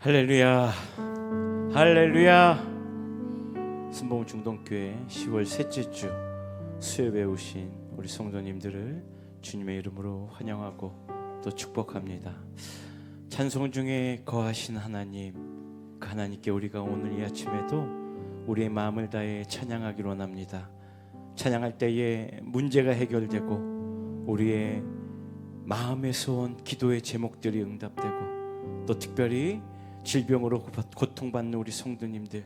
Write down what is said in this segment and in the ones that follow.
할렐루야, 할렐루야. 순봉 중동교회 10월 셋째 주 수요일에 오신 우리 성도님들을 주님의 이름으로 환영하고 또 축복합니다. 찬송 중에 거하신 하나님, 그 하나님께 우리가 오늘 이 아침에도 우리의 마음을 다해 찬양하기로 원합니다. 찬양할 때에 문제가 해결되고 우리의 마음에서 온 기도의 제목들이 응답되고 또 특별히 질병으로 고통받는 우리 성도님들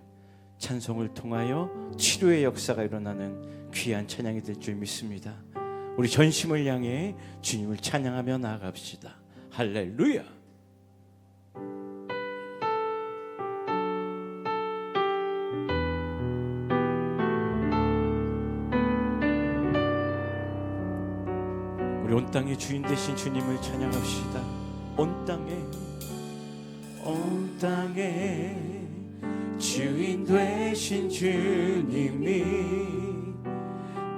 찬송을 통하여 치료의 역사가 일어나는 귀한 찬양이 될 줄 믿습니다. 우리 전심을 향해 주님을 찬양하며 나아갑시다. 할렐루야. 우리 온 땅의 주인 되신 주님을 찬양합시다. 온 땅에 주인 되신 주님이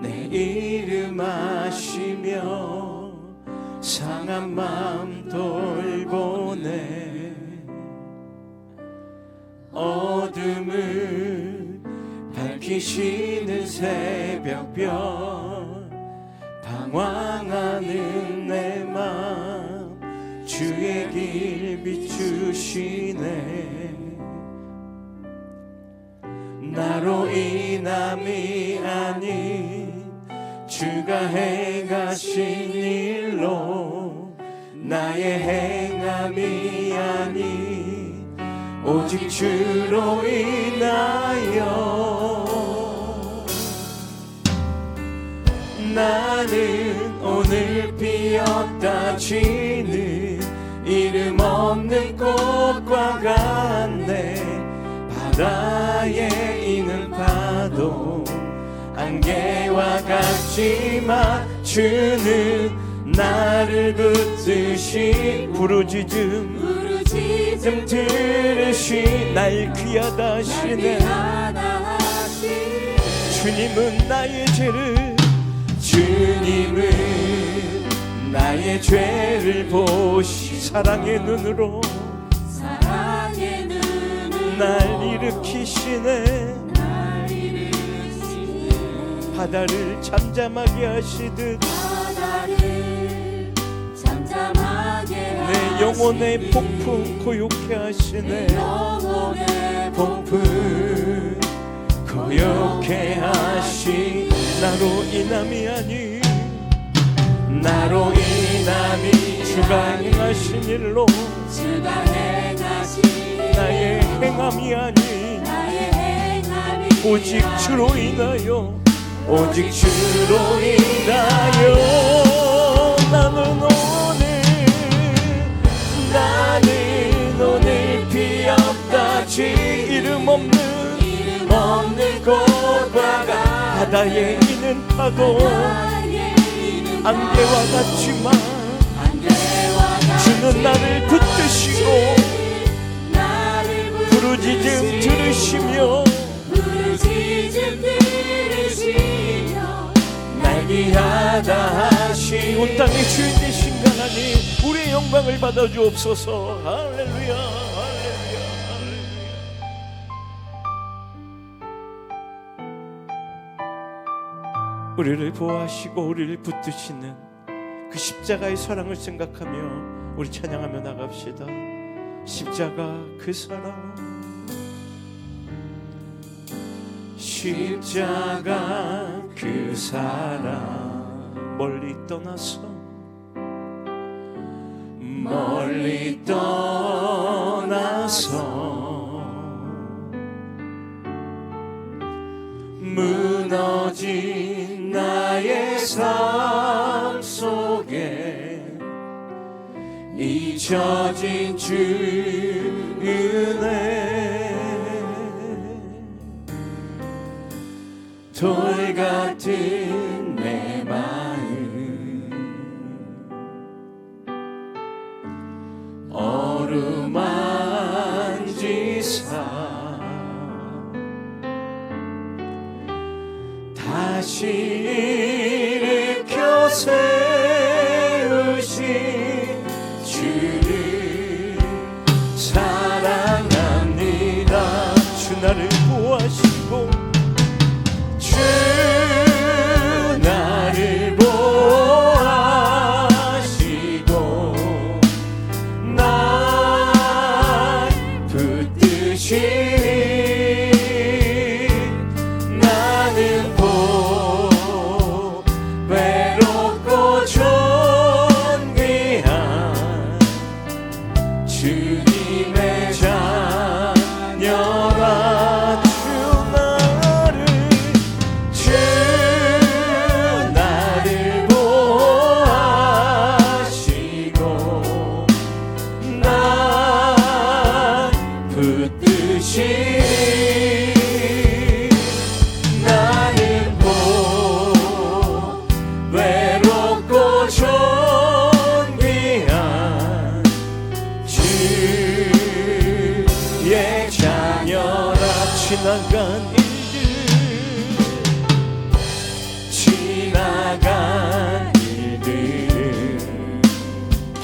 내 이름 아시며 상한 마음 돌보네. 어둠을 밝히시는 새벽별 방황하는 내 마음 주의 길 비추시네. 나로 인함이 아닌 주가 행하신 일로 나의 행함이 아닌 오직 주로 인하여 나는 오늘 피었다 지는 이름 없는 꽃과 같네. 바다에 있는 파도 안개와 같지만 주는 나를 붙드시 부르짖음 들으시 날 귀하다 하시네. 주님은 나의 죄를 나의 죄를 보시 사랑의 눈으로 날 일으키시네. 바다를 잠잠하게 하시듯 내 영혼의 폭풍 고요케 하시네. 폭풍 고요케 하시 나로 인함이 아니 나로 인함이 주가 행하신 일로 나의 행함이 아니 오직 주로 인하여 오직 주로 인하여 나는 오늘 피었다지 이름 없는 꽃과 바다에 있는 파도 안개와 같지만 주는 나를 붙드시고 부르짖음 들으시며 날 귀하다 하시 온 땅의 주인 되신 하나님 우리의 영광을 받아주옵소서. 할렐루야, 할렐루야, 할렐루야. 우리를 보호하시고 우리를 붙드시는 그 십자가의 사랑을 생각하며 우리 찬양하며 나갑시다. 십자가 그 사랑, 십자가 그 사랑 멀리 떠나서 무너진 나의 삶 속에 잊혀진 주 은혜 돌 같은 내 마음 어루만지사 다시 일으켜 세우신 주를 사랑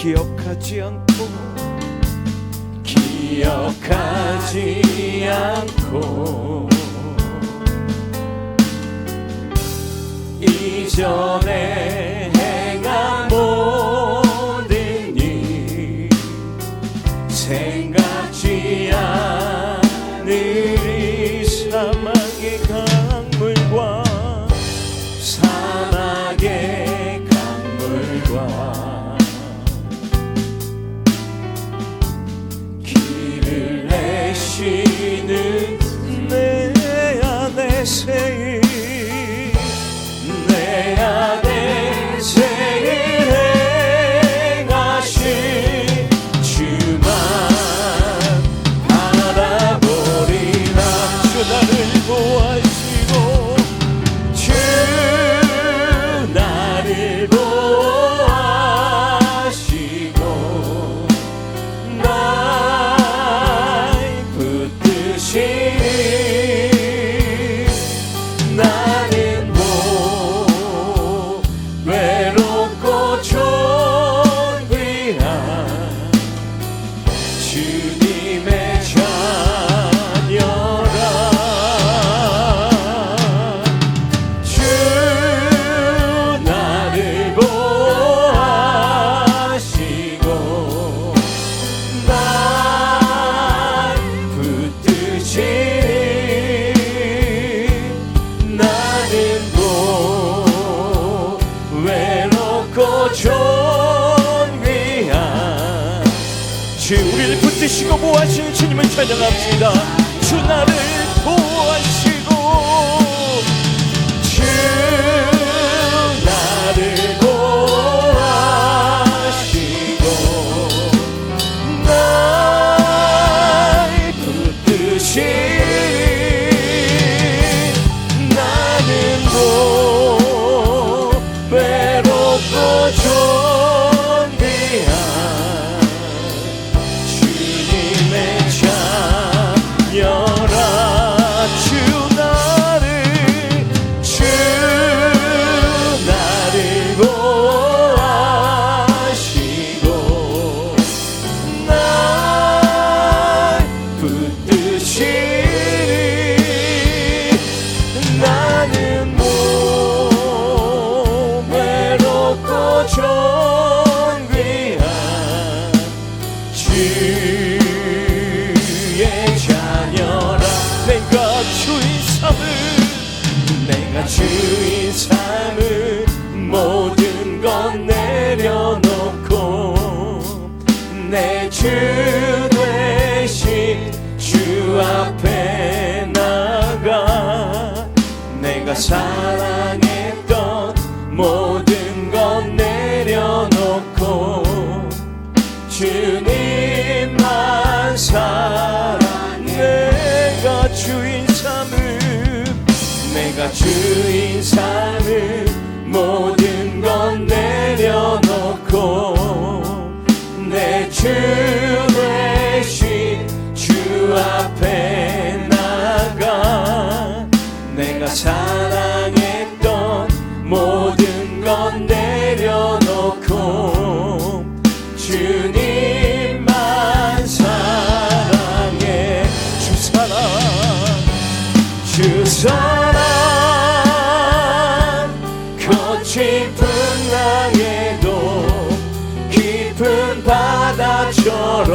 기억하지 않고 이전에 행한 모든 일 생각지 않으리. 사막의 강물과 길을 내시는 내 안에 새일, 내 안에 새일 행하신 주만 바라보리라. 주 나를 보아시고 주 나를 보아시고 날 붙드시니 나는 뭐 외롭고 존귀한 주님의 자녀라. 주 나를 보아시고 날 붙드시니 나는 뭐 외롭고 존귀한 주. 우리를 붙드시고 보호하시는 주님을 찬양합시다. 주 나를 보호하시고 주 나를 보호하시고 날 붙드시니 나는 뭐 외롭고 존귀한 주님의 자녀라. 주 나를 보호하시고 날 붙드시니 나는 뭐 외롭고 존귀한 주의 자녀라. 내가 주인 삼을 모든 것 내려놓고 내 주 되신 주 앞에 나가 내가 사랑했던 모든 것 내려놓고 주님만 사랑해. 내가 주인 삼을 모든 것 내려놓고 내 주 되신 주 앞에 나가 내가 사랑했던 모든 것 내려놓고 주님만 사랑해. 주 사랑 거친 풍랑에도 깊은 바다처럼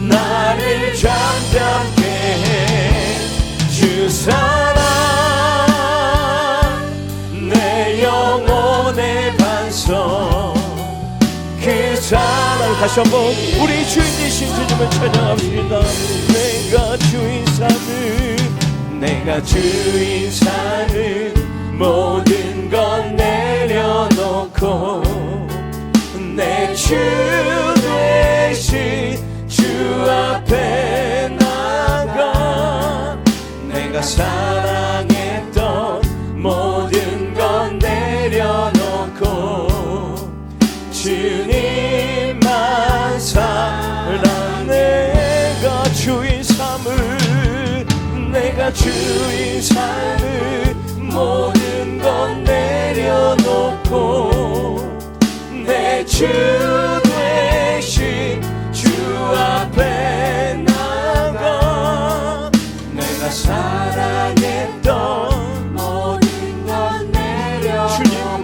나를 잠잠케 해. 주 사랑 내 영혼의 반석 그 사랑. 다시 한번 우리 주인 되신 주님을 찬양합시다. 내가 주인 삼을 모든 것 내려놓고 내 주 되신 주 앞에 나가 내가 사랑했던 모든 것 내려놓고 주님만 사랑. 내가 주인 삼을 모든 것 내려놓고 내 주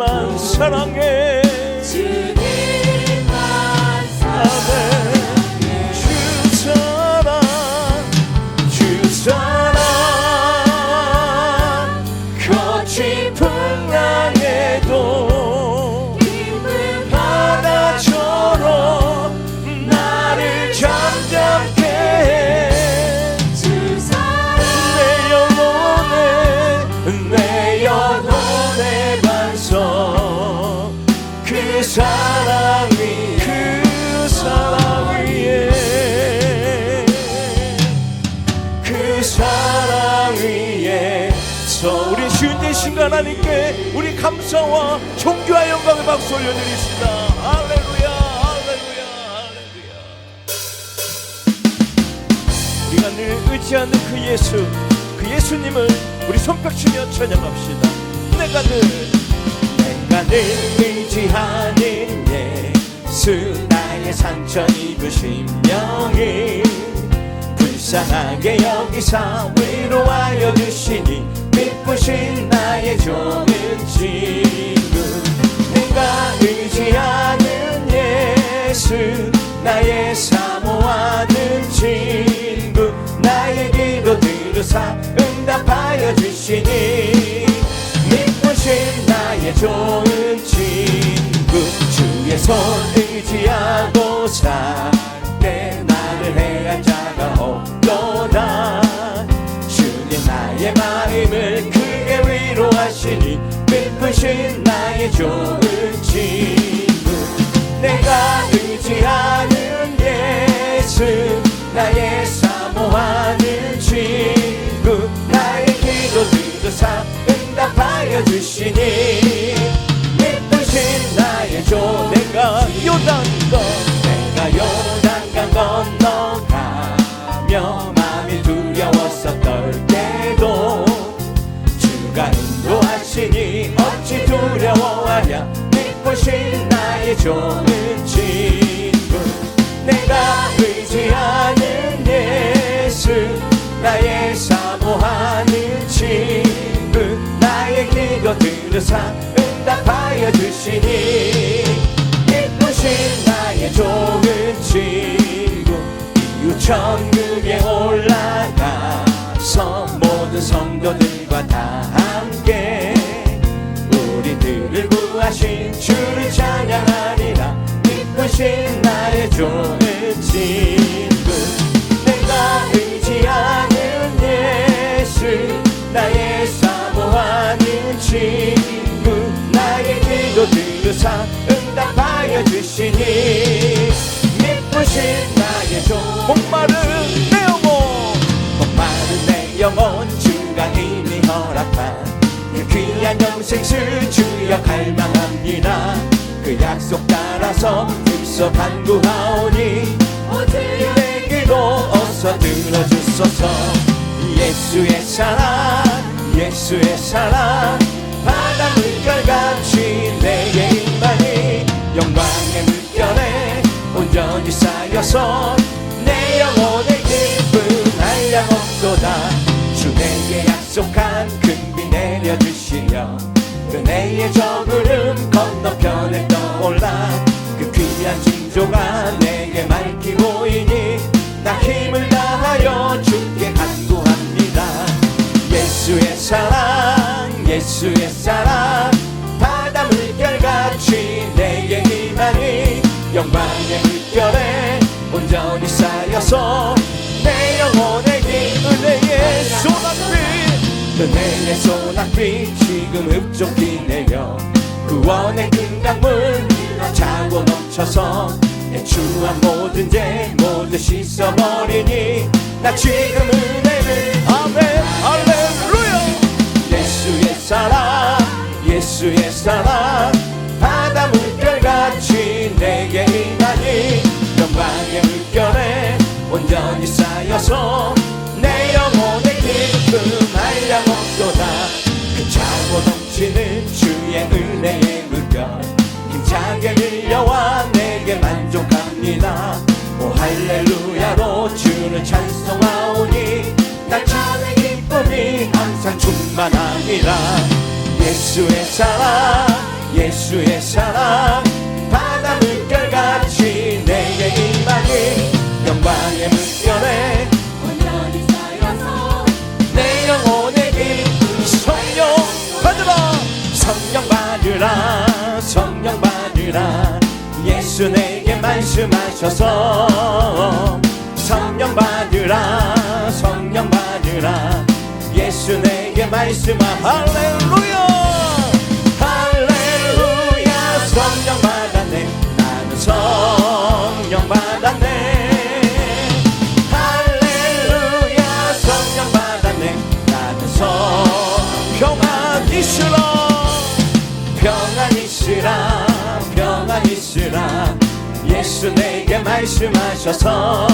주님만 사랑해 주님만 사랑해 주 사랑 거친 풍랑에도 기쁨 바다처럼 나를 잠잠케 해 주 사랑 내 영혼의 반석 그 사랑 위에 그 사랑 위에서 우리 주인 되신 하나님께 우리 감사와 존귀와 영광의 박수 올려드립시다. 할렐루야 할렐루야 할렐루야. 우리가 늘 의지하는 그 예수님을 우리 손뼉치며 찬양합시다. 내가 늘 의지하는 예수 나의 상처 입으신 명이 불쌍하게 여기사 위로하여 주시니 기쁘신 나의 좋은 친구 내가 의지하는 예수 나의 사모하는 친구 나의 기도 들으사 응답하여 주시니 기쁘신 나의 좋은 친구 주의 손 의지하고 살 때 나를 해할 자가 없도다 주님 나의 마음을 크게 위로하시니 기쁘신 나의 좋은 친구 내가 의지하는 예수 나의 사모하는 친구 나의 기도 들으사 응답하여 주시니 기쁘신 나의 좋은 내가 요단강 건너가며 마음이 두려워서 떨 때도 주가 인도하시니 어찌 두려워하랴 기쁘신 나의 좋은 친구 내가 의지하는 예수 나의 사모하는 친구 나의 기도 들으사 응답하여 주시니 기쁘신 나의 좋은 친구 이후 천국에 올라가서 모든 성도들과 다 함께 우리들을 구하신 주를 찬양하리라 기쁘신 나의 좋은 친구 내가 의지하는 예수 나의 사모하는 친구 나의 기도 들으사 응답하여 주시니 기쁘신 나의 좋은 목마른 내 영혼 주가 이미 허락한 그 귀한 영생수 주여 갈망합니다 그 약속 따라서 불서 간구하오니 내 기도 어서 들어주소서 예수의 사랑 바다 물결같이 내게 임하니 영광의 물결에 온전히 쌓여서 내 영혼의 기쁨 한량없도다 주 내게 약속한 큰비 내려주시려 은혜의 저 구름 건너편에 떠올라 그 귀한 징조가 내게 밝히 보이니 나 힘을 다하여 주께 간구합니다 예수의 사랑 바다 물결같이 내게 임하니 영광의 물결에 온전히 쌓여서 내 영혼의 은혜의 소낙비 지금 흡족히 내려 구원의 큰 강물 차고 넘쳐서 내 추한 모든 죄 모두 씻어버리니 나 지금 은혜를 아멘 할렐루야 예수의 사랑 바다 물결같이 내게 임하니 영광의 물결에 온전히 쌓여서 내 영혼의 기쁨 한량없도다 그 차고 넘치는 주의 은혜의 물결 힘차게 흘려와 내게 만족합니다 오 할렐루야로 주를 찬송하오니 나 주의 기쁨이 항상 충만합니다 예수의 예수의 사랑 바다 물결같이 내게 임하니 영광의 물결에 온전히 쌓여서 내 영혼의 기쁨 성령 받으라 성령 받으라 성령 받으라 예수 내게 말씀하셔서 성령 받으라 성령 받으라 예수 내게 할렐루야 할렐루야 성령 받았네 나는 성령 받았네 할렐루야 성령 받았네 나는 평안 있으라 평안 있으라 평안 있으라 예수 내게 말씀하셔서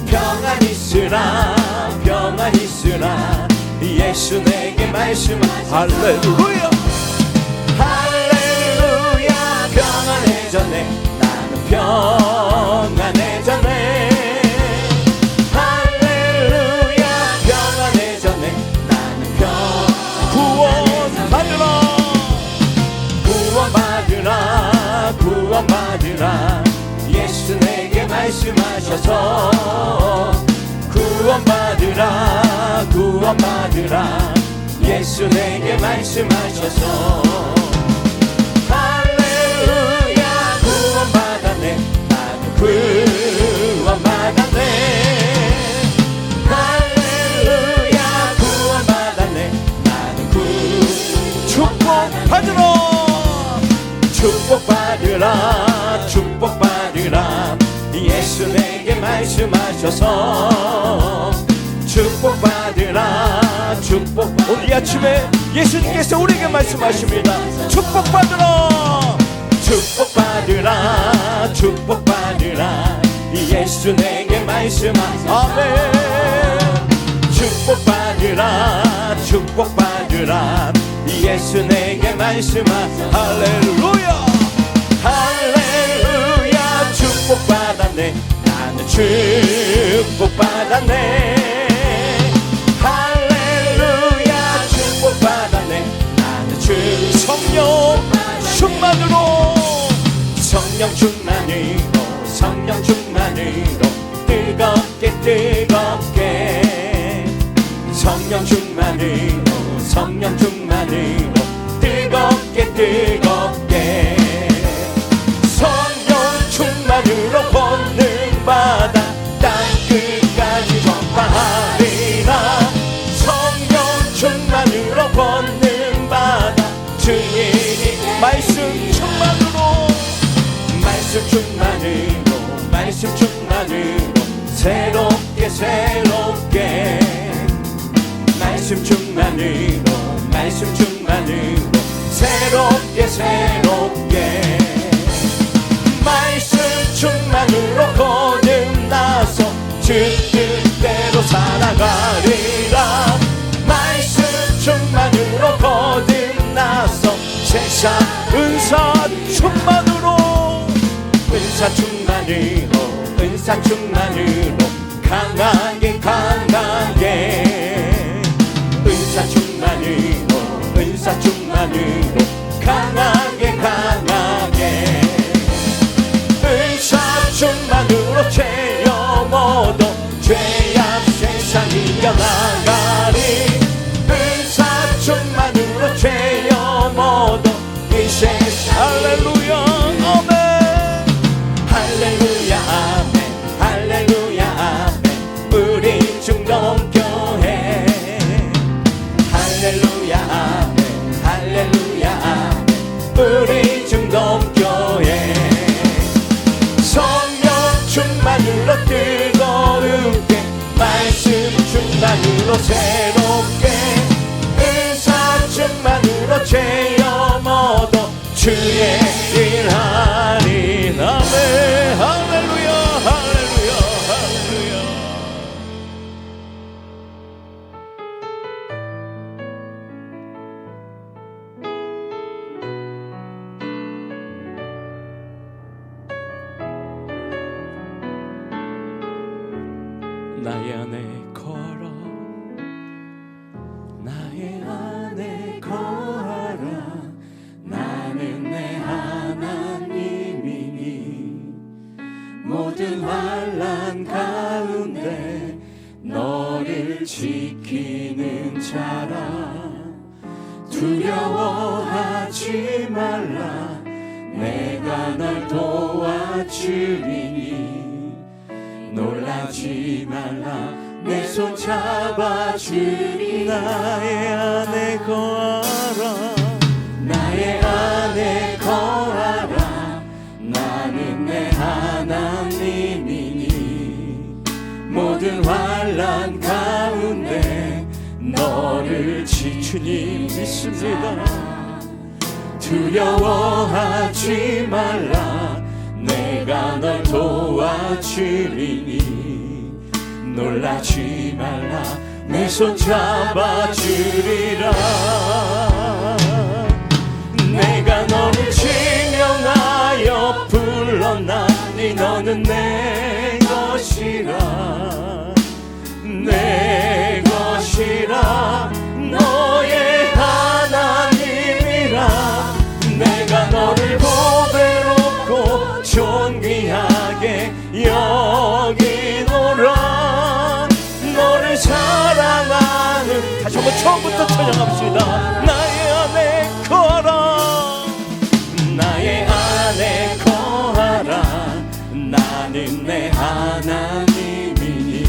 평안 있으라 평안 있으라 예수 내게 할렐루야 할렐루야 평안해졌네 나는 평안해졌네 할렐루야 평안해졌네 나는 구원받으라 구원받으라 구원받으라 예수 내게 말씀하셔서 구원받으라 구원받으라 예수 내게 말씀하셔서 할렐루야 구원받았네 나는 구원받았네 할렐루야 구원받았네 나는 축복받으라 축복받으라 축복받으라 예수 내게 말씀하셔서 축복받으라 축복 오늘 아침에 예수님께서 우리에게 말씀하십니다 축복받으라 축복받으라 축복받으라 예수 내게 아멘 축복받으라 축복받으라 예수 내게 할렐루야 할렐루야 축복받았네 나는 축복받았네 할렐루야 축복받았네 나는 성령 충만으로 성령 충만으로 성령 충만으로 뜨겁게 뜨겁게 성령 충만으로 성령 충만으로 뜨겁게 뜨겁게 성령 충만으로 권능받아 땅끝까지 전파하리라 성령 충만으로 권능받아 증인이 말씀 충만으로 말씀 충만으로 말씀 충만으로 새롭게 새롭게 말씀 충만으로 말씀 충만으로 새롭게 새롭게 말씀 충만으로 거듭나서 주 뜻대로 살아가리라 말씀 충만으로 거듭나서 세상 은사 충만으로 은사 충만으로 은사 충만으로 강하게 강하게 은사 충만으로 은사 충만으로 강하게 강하게 은사 충만으로 체험 얻어 죄악 세상 이겨나가리 은사 충만으로 체험 얻어 이 세상 할렐루야 아멘 할렐루야 아멘 할렐루야 아멘 우리 중동교회 할렐루야 아멘 할렐루야 아멘 우리 중동교회 성령 충만으로 뜨거운게 말씀 충만으로 새롭게 은사 충만으로 체험 얻어 주의 일하리 아멘 할렐루야 할렐루야 할렐루야 나의 안에 걸어 나의 안에 거하라 나의 지키는 자라. 두려워하지 말라. 내가 널 도와주리니. 놀라지 말라. 내 손 잡아주리. 나의 안에 거하라. 나의 안에 거하라. 나는 내 하나님이니. 모든 환난 가운데 너를 주님 믿습니다. 두려워하지 말라. 내가 널 도와주리니. 놀라지 말라. 내 손 잡아주리라. 내가 너를 지명하여 불렀나니. 너는 내 것이라. 내 것이라. 너의 하나님이라. 내가 너를 보배롭고 존귀하게 여기노라. 너를 사랑하는. 다시 한번 처음부터 찬양합시다. 나의 안에 거하라. 나의 안에 거하라. 나는 내 하나님이니.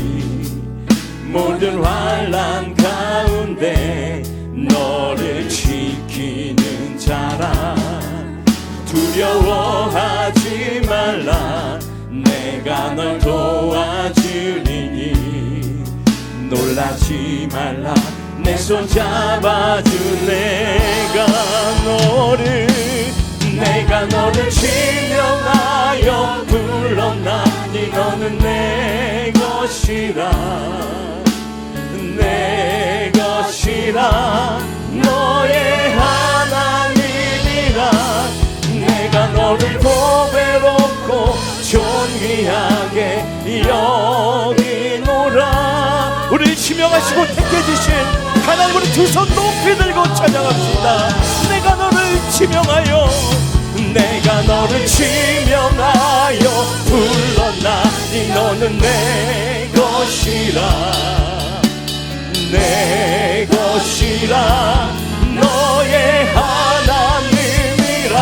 모든 환난 가운데 너를 지키는 자라. 두려워하지 말라. 내가 널 도와주리니. 놀라지 말라. 내 손 잡아주. 내가 너를 지명하여 불렀나니. 너는 내 것이라. 내 것이라. 너의 하나님이라. 내가 너를 보배롭고 존귀하게 여기노라. 우리 지명하시고 택해주신 하나님을 두 손 높이 들고 찬양합시다. 내가 너를 지명하여. 내가 너를 지명하여 불렀나니. 너는 내 것이라. 내 것이라. 너의 하나님이라.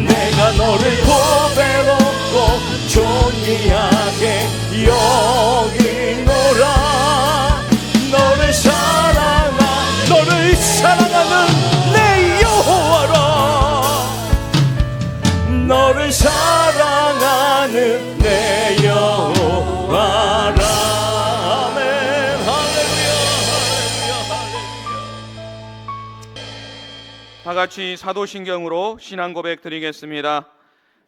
내가 너를 보배롭고 존귀하게 여기노라. 너를 사랑하는 내 여호와라. 너를 사랑하는 내 여호와라. 아멘. 할렐루야. 다 같이 사도신경으로 신앙 고백 드리겠습니다.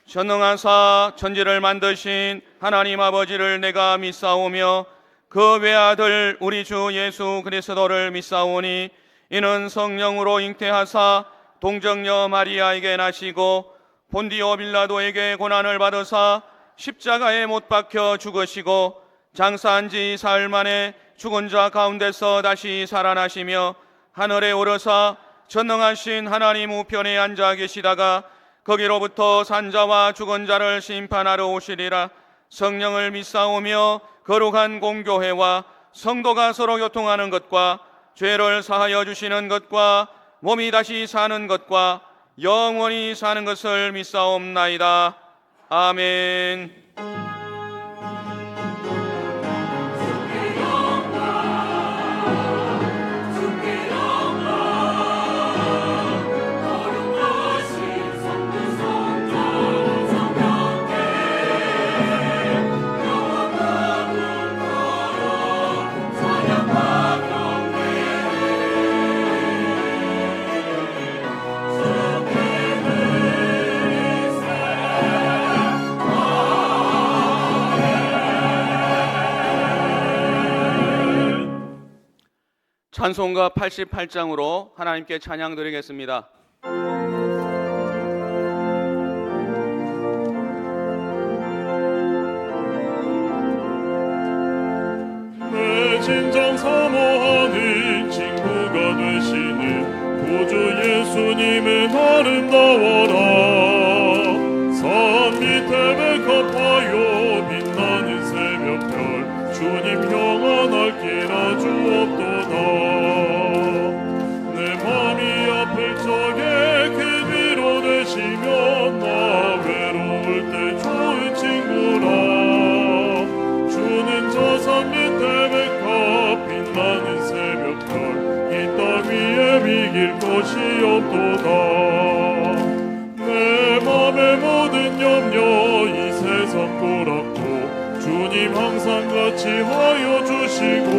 전능하사 천지를 만드신 하나님 아버지를 내가 믿사오며 그 외아들 우리 주 예수 그리스도를 믿사오니. 이는 성령으로 잉태하사 동정녀 마리아에게 나시고 본디오 빌라도에게 고난을 받으사 십자가에 못 박혀 죽으시고 장사한 지 사흘 만에 죽은 자 가운데서 다시 살아나시며 하늘에 오르사 전능하신 하나님 우편에 앉아 계시다가 거기로부터 산자와 죽은 자를 심판하러 오시리라. 성령을 믿사오며 거룩한 공교회와 성도가 서로 교통하는 것과 죄를 사하여 주시는 것과 몸이 다시 사는 것과 영원히 사는 것을 믿사옵나이다. 아멘. 찬송가 88장으로 하나님께 찬양 드리겠습니다. 내 진정 사모하는 친구가 되시는 구주 예수님은 아름다워라. 산 밑에 백합하여 빛나는 새벽별 주님 영원할 길 아주 항상 같이 하여 주시고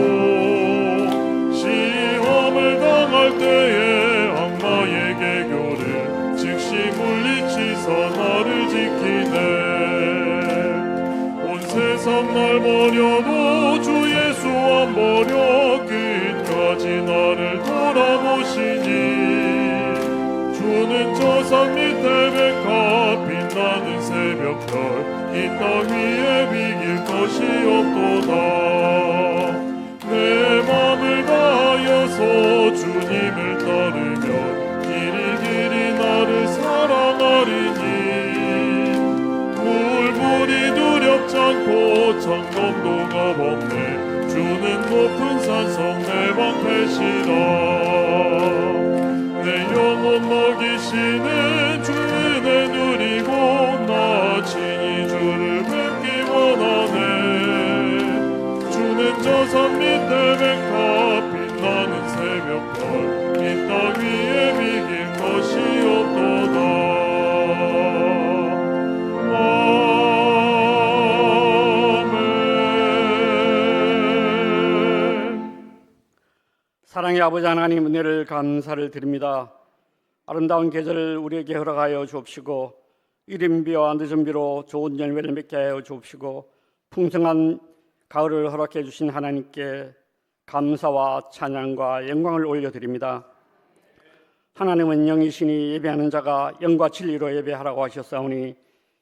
시험을 당할 때에 악마의 계교를 즉시 물리치사 나를 지키네. 온 세상 날 버려도 주 예수 안 버려 끝까지 나를 돌아보시니 주는 저 산 밑에 백합 빛나는 새벽별 이 땅 위에 비길 것이 없도다. 내 맘을 다하여서 주님을 따르면 길이 나를 사랑하리니 물불이 두렵지 않고 창검도가 없네. 주는 높은 산성 내 방패시라. 내 영혼 먹이시는 주 은혜 누리고 나 친히 주를 뵙기 원하네. 주는 저 산 밑에 백합 빛나는 새벽별 이 땅 위에 비길 것이 없도다. 사랑의 아버지 하나님, 은혜를 감사를 드립니다. 아름다운 계절을 우리에게 허락하여 주옵시고 이른 비와 늦은 비로 좋은 열매를 맺게 하여 주옵시고 풍성한 가을을 허락해 주신 하나님께 감사와 찬양과 영광을 올려드립니다. 하나님은 영이시니 예배하는 자가 영과 진리로 예배하라고 하셨사오니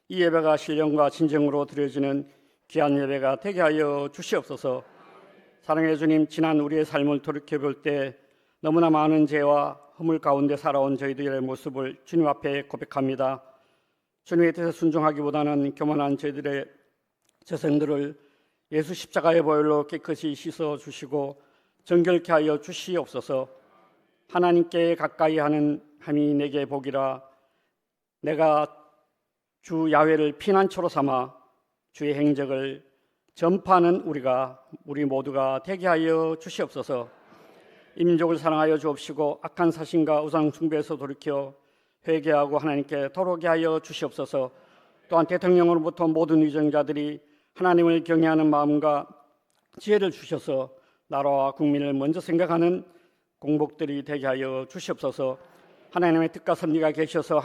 이 예배가 신령과 진정으로 드려지는 귀한 예배가 되게 하여 주시옵소서. 사랑의 주님, 지난 우리의 삶을 돌이켜볼 때 너무나 많은 죄와 허물 가운데 살아온 저희들의 모습을 주님 앞에 고백합니다. 주님의 뜻에 순종하기보다는 교만한 저희들의 죄성들을 예수 십자가의 보혈로 깨끗이 씻어주시고 정결케 하여 주시옵소서. 하나님께 가까이 하는 함이 내게 복이라. 내가 주 야훼를 피난처로 삼아 주의 행적을 전파하는 우리 모두가 되게 하여 주시옵소서. 이 민족을 사랑하여 주옵시고 악한 사신과 우상 숭배에서 돌이켜 회개하고 하나님께 돌아오게 하여 주시옵소서. 또한 대통령으로부터 모든 위정자들이 하나님을 경외하는 마음과 지혜를 주셔서 나라와 국민을 먼저 생각하는 공복들이 되게 하여 주시옵소서. 하나님의 뜻과 섭리가 계셔서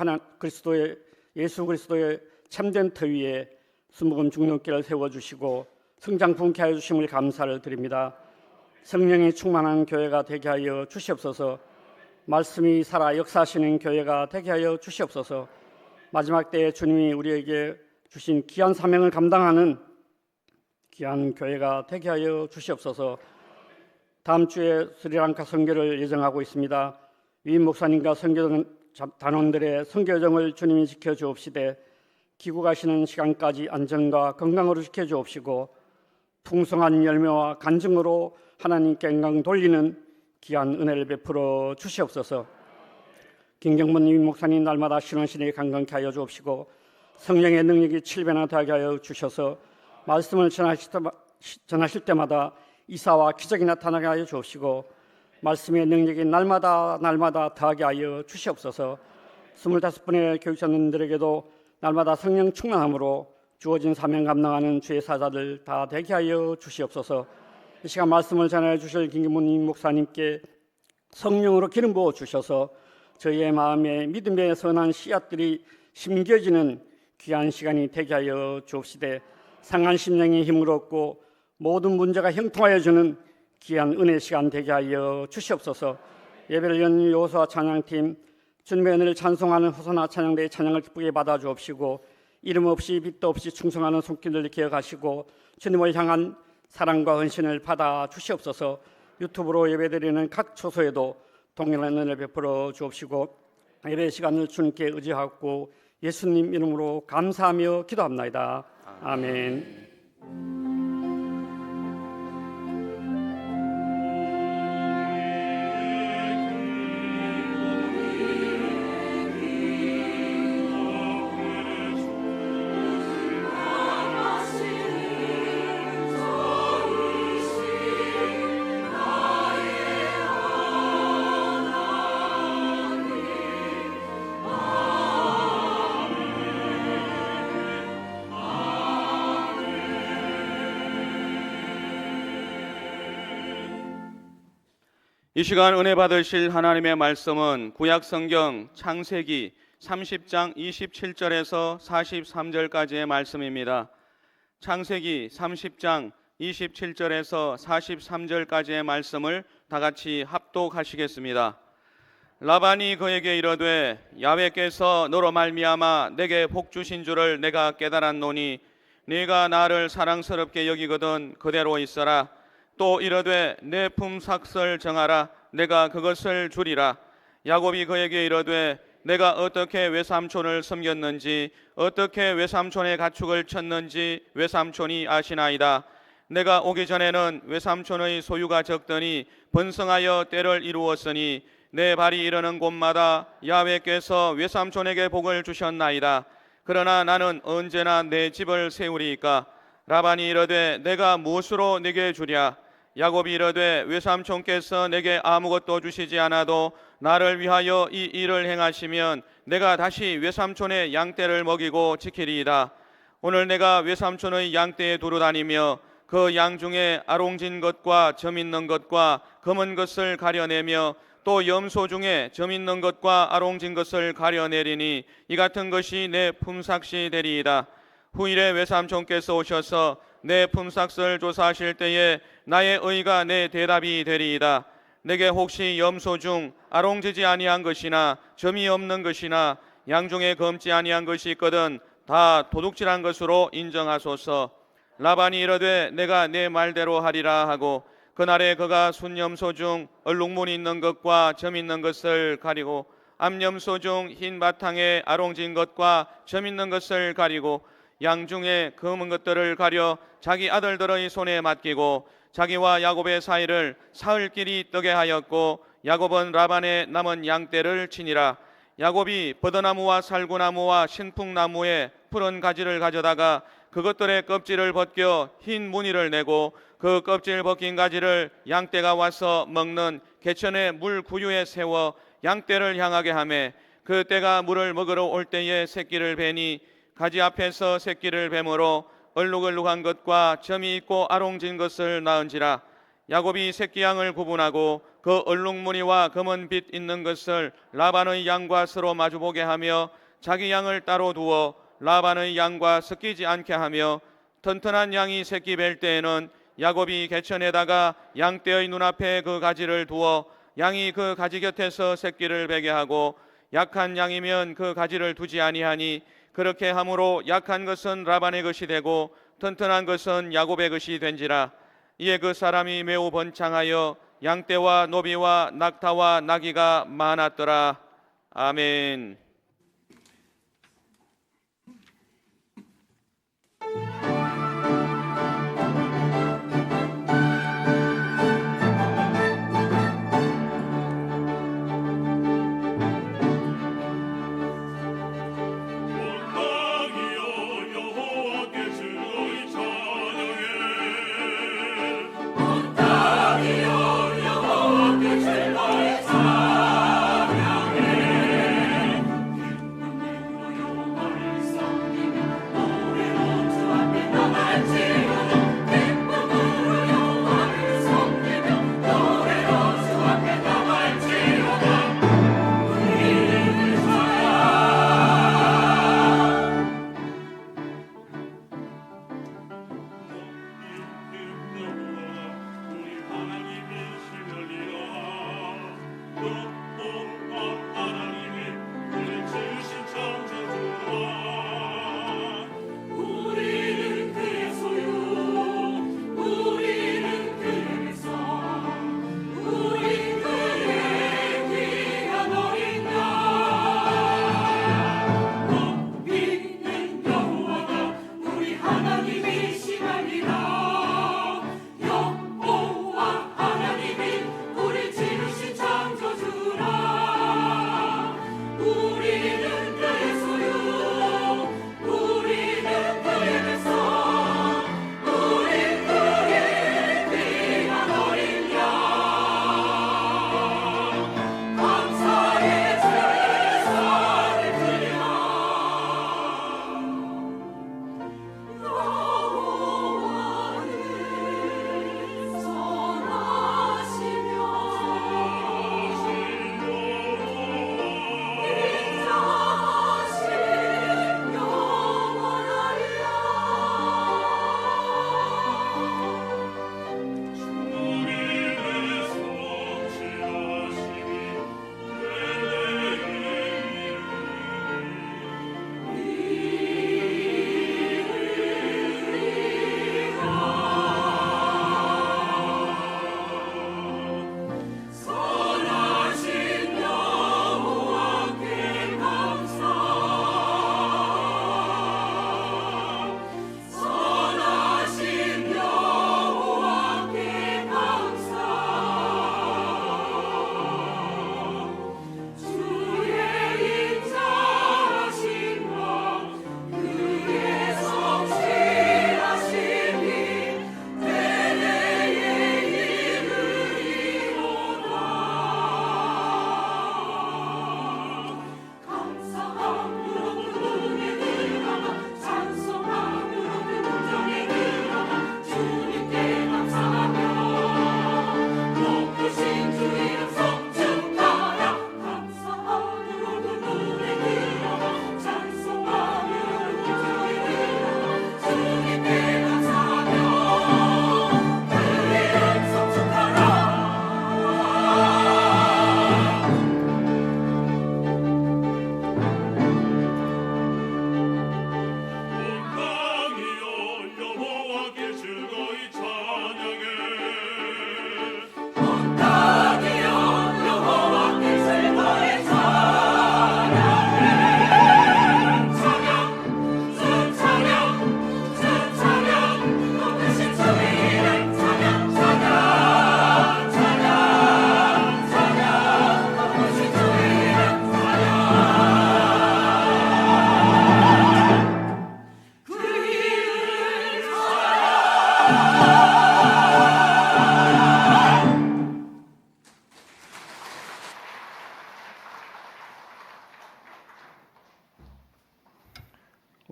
예수 그리스도의 참된 터 위에 수묵은 중론길을 세워주시고 성장 분케 하여 주심을 감사를 드립니다. 성령이 충만한 교회가 되게 하여 주시옵소서. 말씀이 살아 역사하시는 교회가 되게 하여 주시옵소서. 마지막 때에 주님이 우리에게 주신 귀한 사명을 감당하는 귀한 교회가 되게 하여 주시옵소서. 다음 주에 스리랑카 선교를 예정하고 있습니다. 위임 목사님과 선교 단원들의 선교 여정을 주님이 지켜주옵시되 귀국하시는 시간까지 안전과 건강으로 지켜주옵시고 풍성한 열매와 간증으로 하나님께 영광 돌리는 귀한 은혜를 베풀어 주시옵소서. 김경문 위임 목사님 날마다 신원신에게 강건케 하여 주옵시고 성령의 능력이 7배나 더하게 하여 주셔서 말씀을 전하실 때마다 이사와 기적이 나타나게 하여 주옵시고 말씀의 능력이 날마다 더하게 하여 주시옵소서. 25분의 교육자님들에게도 날마다 성령 충만함으로 주어진 사명 감당하는 주의 사자들 다 되게 하여 주시옵소서. 이 시간 말씀을 전하여 주실 김기문 목사님께 성령으로 기름 부어 주셔서 저희의 마음에 믿음의 선한 씨앗들이 심겨지는 귀한 시간이 되게 하여 주옵시되 상한 심령의 힘을 얻고 모든 문제가 형통하여 주는 귀한 은혜 시간 되게 하여 주시옵소서. 예배를 연 여호수아 찬양팀 주님의 은혜를 찬송하는 호소나 찬양대의 찬양을 기쁘게 받아 주옵시고 이름 없이 빛도 없이 충성하는 손길을 기억하시고 주님을 향한 사랑과 헌신을 받아 주시옵소서. 유튜브로 예배드리는 각 초소에도 동일한 은혜를 베풀어 주옵시고 예배 시간을 주님께 의지하고 예수님 이름으로 감사하며 기도합나이다. 아멘. 이 시간 은혜 받으실 하나님의 말씀은 구약 성경 창세기 30장 27절에서 43절까지의 말씀입니다. 창세기 30장 27절에서 43절까지의 말씀을 다 같이 합독하시겠습니다. 라반이 그에게 이르되 야훼께서 너로 말미암아 내게 복 주신 줄을 내가 깨달았노니 네가 나를 사랑스럽게 여기거든 그대로 있어라. 또 이르되 내 품삯을 정하라. 내가 그것을 주리라. 야곱이 그에게 이르되 내가 어떻게 외삼촌을 섬겼는지 어떻게 외삼촌의 가축을 쳤는지 외삼촌이 아시나이다. 내가 오기 전에는 외삼촌의 소유가 적더니 번성하여 때를 이루었으니 내 발이 이르는 곳마다 야훼께서 외삼촌에게 복을 주셨나이다. 그러나 나는 언제나 내 집을 세우리이까. 라반이 이르되 내가 무엇으로 네게 주랴. 야곱이 이르되 외삼촌께서 내게 아무것도 주시지 않아도 나를 위하여 이 일을 행하시면 내가 다시 외삼촌의 양떼를 먹이고 지키리이다. 오늘 내가 외삼촌의 양떼에 두루 다니며 그 양 중에 아롱진 것과 점 있는 것과 검은 것을 가려내며 또 염소 중에 점 있는 것과 아롱진 것을 가려내리니 이 같은 것이 내 품삯이 되리이다. 후일에 외삼촌께서 오셔서 내 품삯을 조사하실 때에 나의 의가 내 대답이 되리이다. 내게 혹시 염소 중 아롱지지 아니한 것이나 점이 없는 것이나 양 중에 검지 아니한 것이 있거든 다 도둑질한 것으로 인정하소서. 라반이 이르되 내가 내 말대로 하리라 하고 그날에 그가 순염소 중 얼룩무늬 있는 것과 점 있는 것을 가리고 암염소 중 흰 바탕에 아롱진 것과 점 있는 것을 가리고 양 중에 검은 것들을 가려 자기 아들들의 손에 맡기고 자기와 야곱의 사이를 사흘길이 뜨게 하였고 야곱은 라반의 남은 양떼를 치니라. 야곱이 버드나무와 살구나무와 신풍나무의 푸른 가지를 가져다가 그것들의 껍질을 벗겨 흰 무늬를 내고 그 껍질 벗긴 가지를 양떼가 와서 먹는 개천의 물 구유에 세워 양떼를 향하게 하매 그 떼가 물을 먹으러 올 때에 새끼를 베니 가지 앞에서 새끼를 뱀으로 얼룩얼룩한 것과 점이 있고 아롱진 것을 낳은지라. 야곱이 새끼 양을 구분하고 그 얼룩무늬와 검은 빛 있는 것을 라반의 양과 서로 마주보게 하며 자기 양을 따로 두어 라반의 양과 섞이지 않게 하며 튼튼한 양이 새끼 뵐 때에는 야곱이 개천에다가 양떼의 눈앞에 그 가지를 두어 양이 그 가지 곁에서 새끼를 베게 하고 약한 양이면 그 가지를 두지 아니하니 그렇게 함으로 약한 것은 라반의 것이 되고 튼튼한 것은 야곱의 것이 된지라. 이에 그 사람이 매우 번창하여 양떼와 노비와 낙타와 나귀가 많았더라. 아멘.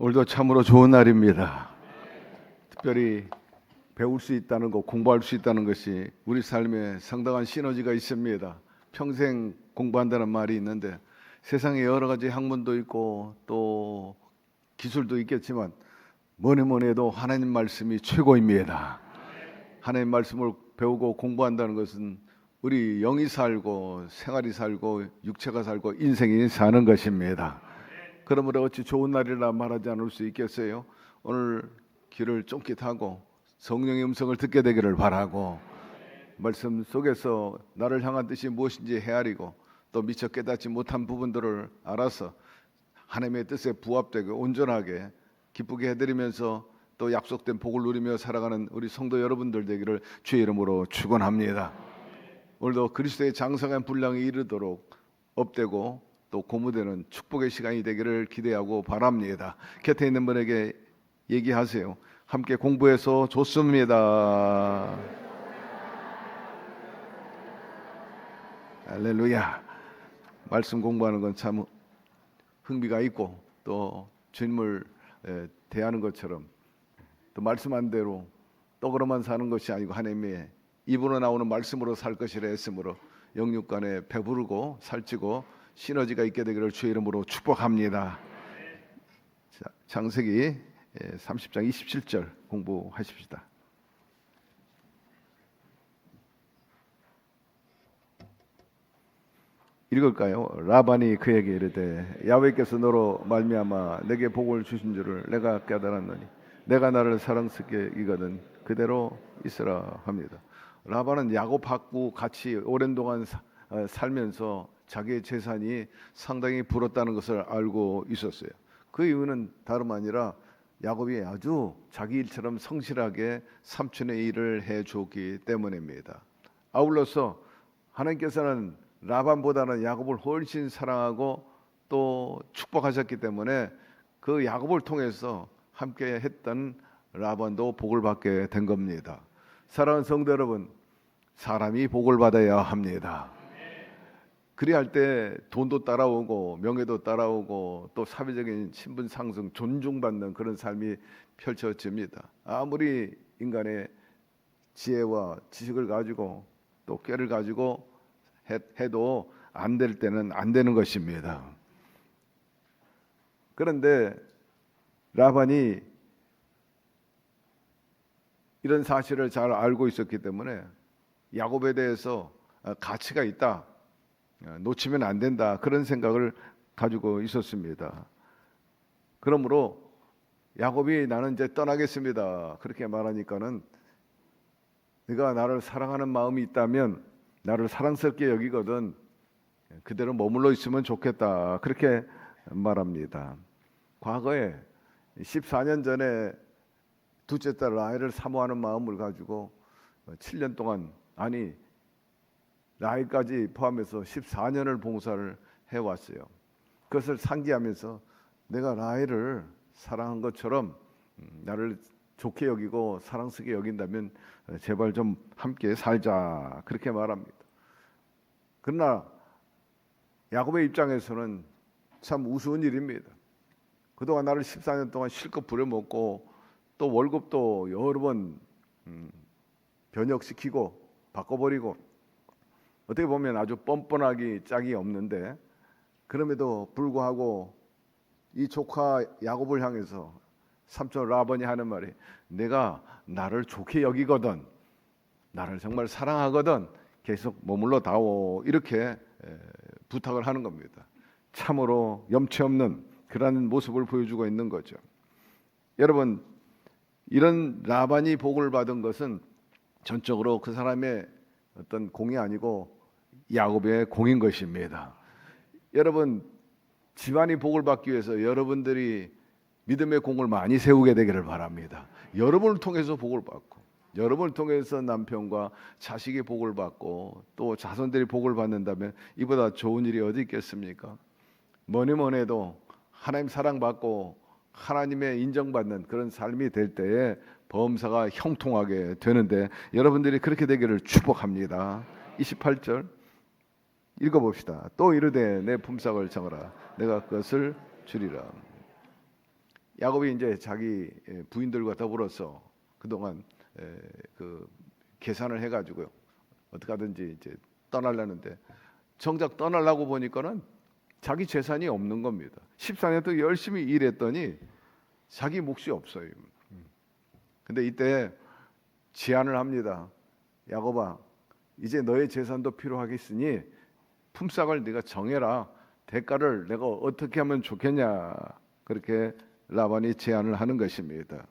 오늘도 참으로 좋은 날입니다. 특별히 배울 수 있다는 것, 공부할 수 있다는 것이 우리 삶에 상당한 시너지가 있습니다. 평생 공부한다는 말이 있는데 세상에 여러 가지 학문도 있고 또 기술도 있겠지만 뭐니 해도 하나님 말씀이 최고입니다. 하나님 말씀을 배우고 공부한다는 것은 우리 영이 살고 생활이 살고 육체가 살고 인생이 사는 것입니다. 그러므로 어찌 좋은 날이라 말하지 않을 수 있겠어요? 오늘 귀를 쫑긋하고 성령의 음성을 듣게 되기를 바라고, 말씀 속에서 나를 향한 뜻이 무엇인지 헤아리고 또 미처 깨닫지 못한 부분들을 알아서 하나님의 뜻에 부합되고 온전하게 기쁘게 해드리면서 또 약속된 복을 누리며 살아가는 우리 성도 여러분들 되기를 주의 이름으로 축원합니다. 오늘도 그리스도의 장성한 분량에 이르도록 업되고 또 고무되는 축복의 시간이 되기를 기대하고 바랍니다. 곁에 있는 분에게 얘기하세요. 함께 공부해서 좋습니다. 할렐루야. 말씀 공부하는 건 참 흥미가 있고 또 주님을 대하는 것처럼 또 말씀한 대로 떡으로만 사는 것이 아니고 하나님의 입으로 나오는 말씀으로 살 것이라 했으므로 영육 간에 배부르고 살찌고 시너지가 있게 되기를 주의 이름으로 축복합니다. 자, 창세기 30장 27절 공부하십시다. 읽을까요? 라반이 그에게 이르되 야훼께서 너로 말미암아 내게 복을 주신 줄을 내가 깨달았노니 내가 나를 사랑스럽게 여기거든 그대로 있으라 합니다. 라반은 야곱하고 같이 오랜 동안 살면서 자기의 재산이 상당히 불었다는 것을 알고 있었어요. 그 이유는 다름 아니라 야곱이 아주 자기 일처럼 성실하게 삼촌의 일을 해줬기 때문입니다. 아울러서 하나님께서는 라반보다는 야곱을 훨씬 사랑하고 또 축복하셨기 때문에 그 야곱을 통해서 함께 했던 라반도 복을 받게 된 겁니다. 사랑하는 성도 여러분, 사람이 복을 받아야 합니다. 그리할 때 돈도 따라오고 명예도 따라오고 또 사회적인 신분 상승, 존중받는 그런 삶이 펼쳐집니다. 아무리 인간의 지혜와 지식을 가지고 또 꾀를 가지고 해도 안 될 때는 안 되는 것입니다. 그런데 라반이 이런 사실을 잘 알고 있었기 때문에 야곱에 대해서 가치가 있다, 놓치면 안 된다, 그런 생각을 가지고 있었습니다. 그러므로 야곱이 나는 이제 떠나겠습니다 그렇게 말하니까는 네가 나를 사랑하는 마음이 있다면 나를 사랑스럽게 여기거든 그대로 머물러 있으면 좋겠다 그렇게 말합니다. 과거에 14년 전에 둘째 딸 라헬을 사모하는 마음을 가지고 7년 동안, 아니 라헬까지 포함해서 14년을 봉사를 해왔어요. 그것을 상기하면서 내가 라헬을 사랑한 것처럼 나를 좋게 여기고 사랑스럽게 여긴다면 제발 좀 함께 살자 그렇게 말합니다. 그러나 야곱의 입장에서는 참 우스운 일입니다. 그동안 나를 14년 동안 실컷 부려먹고 또 월급도 여러 번 변혁시키고 바꿔버리고 어떻게 보면 아주 뻔뻔하기 짝이 없는데, 그럼에도 불구하고 이 조카 야곱을 향해서 삼촌 라반이 하는 말이 내가 나를 좋게 여기거든, 나를 정말 사랑하거든 계속 머물러 다오 이렇게 부탁을 하는 겁니다. 참으로 염치 없는 그런 모습을 보여주고 있는 거죠. 여러분, 이런 라반이 복을 받은 것은 전적으로 그 사람의 어떤 공이 아니고 야곱의 공인 것입니다. 여러분, 집안이 복을 받기 위해서 여러분들이 믿음의 공을 많이 세우게 되기를 바랍니다. 여러분을 통해서 복을 받고, 여러분을 통해서 남편과 자식이 복을 받고 또 자손들이 복을 받는다면 이보다 좋은 일이 어디 있겠습니까? 뭐니 해도 하나님 사랑받고 하나님의 인정받는 그런 삶이 될 때에 범사가 형통하게 되는데 여러분들이 그렇게 되기를 축복합니다. 28절 읽어봅시다. 또 이르되 내 품삯을 정하라 내가 그것을 주리라. 야곱이 이제 자기 부인들과 더불어서 그동안 그 계산을 해가지고요, 어떻게 하든지 이제 떠나려는데 정작 떠나려고 보니까는 자기 재산이 없는 겁니다. 14년 동안 열심히 일했더니 자기 몫이 없어요. 근데 이때 제안을 합니다. 야곱아, 이제 너의 재산도 필요하겠으니 품삯을 네가 정해라. 대가를 내가 어떻게 하면 좋겠냐. 그렇게 라반이 제안을 하는 것입니다.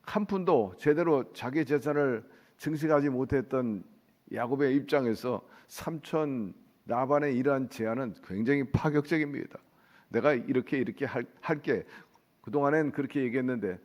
한 푼도 제대로 자기 재산을 증식하지 못했던 야곱의 입장에서 삼촌 라반의 이러한 제안은 굉장히 파격적입니다. 내가 이렇게 할게. 그동안엔 그렇게 얘기했는데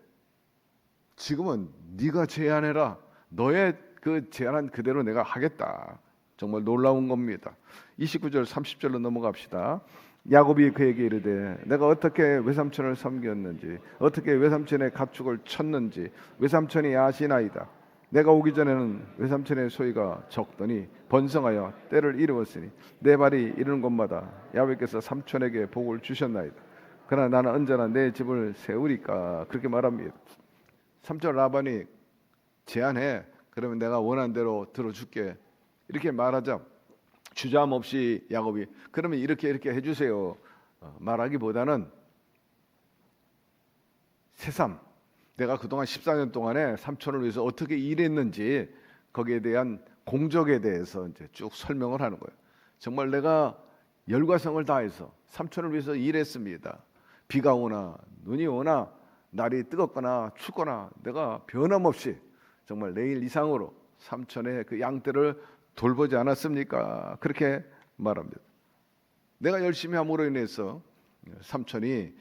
지금은 네가 제안해라. 너의 그 제안한 그대로 내가 하겠다. 정말 놀라운 겁니다. 29절 30절로 넘어갑시다. 야곱이 그에게 이르되 내가 어떻게 외삼촌을 섬겼는지 어떻게 외삼촌의 가축을 쳤는지 외삼촌이 아시나이다. 내가 오기 전에는 외삼촌의 소유가 적더니 번성하여 때를 이루었으니 내 발이 이르는 곳마다 야곱께서 삼촌에게 복을 주셨나이다. 그러나 나는 언제나 내 집을 세우리까. 그렇게 말합니다. 삼촌 라반이 제안해. 그러면 내가 원하는 대로 들어줄게. 이렇게 말하자 주저함 없이 야곱이 그러면 이렇게 해주세요 말하기보다는 새삼 내가 그동안 14년 동안에 삼촌을 위해서 어떻게 일했는지 거기에 대한 공적에 대해서 이제 쭉 설명을 하는 거예요. 정말 내가 열과 성을 다해서 삼촌을 위해서 일했습니다. 비가 오나 눈이 오나 날이 뜨겁거나 춥거나 내가 변함없이 정말 내일 이상으로 삼촌의 그 양떼를 돌보지 않았습니까? 그렇게 말합니다. 내가 열심히 함으로 인해서 삼촌이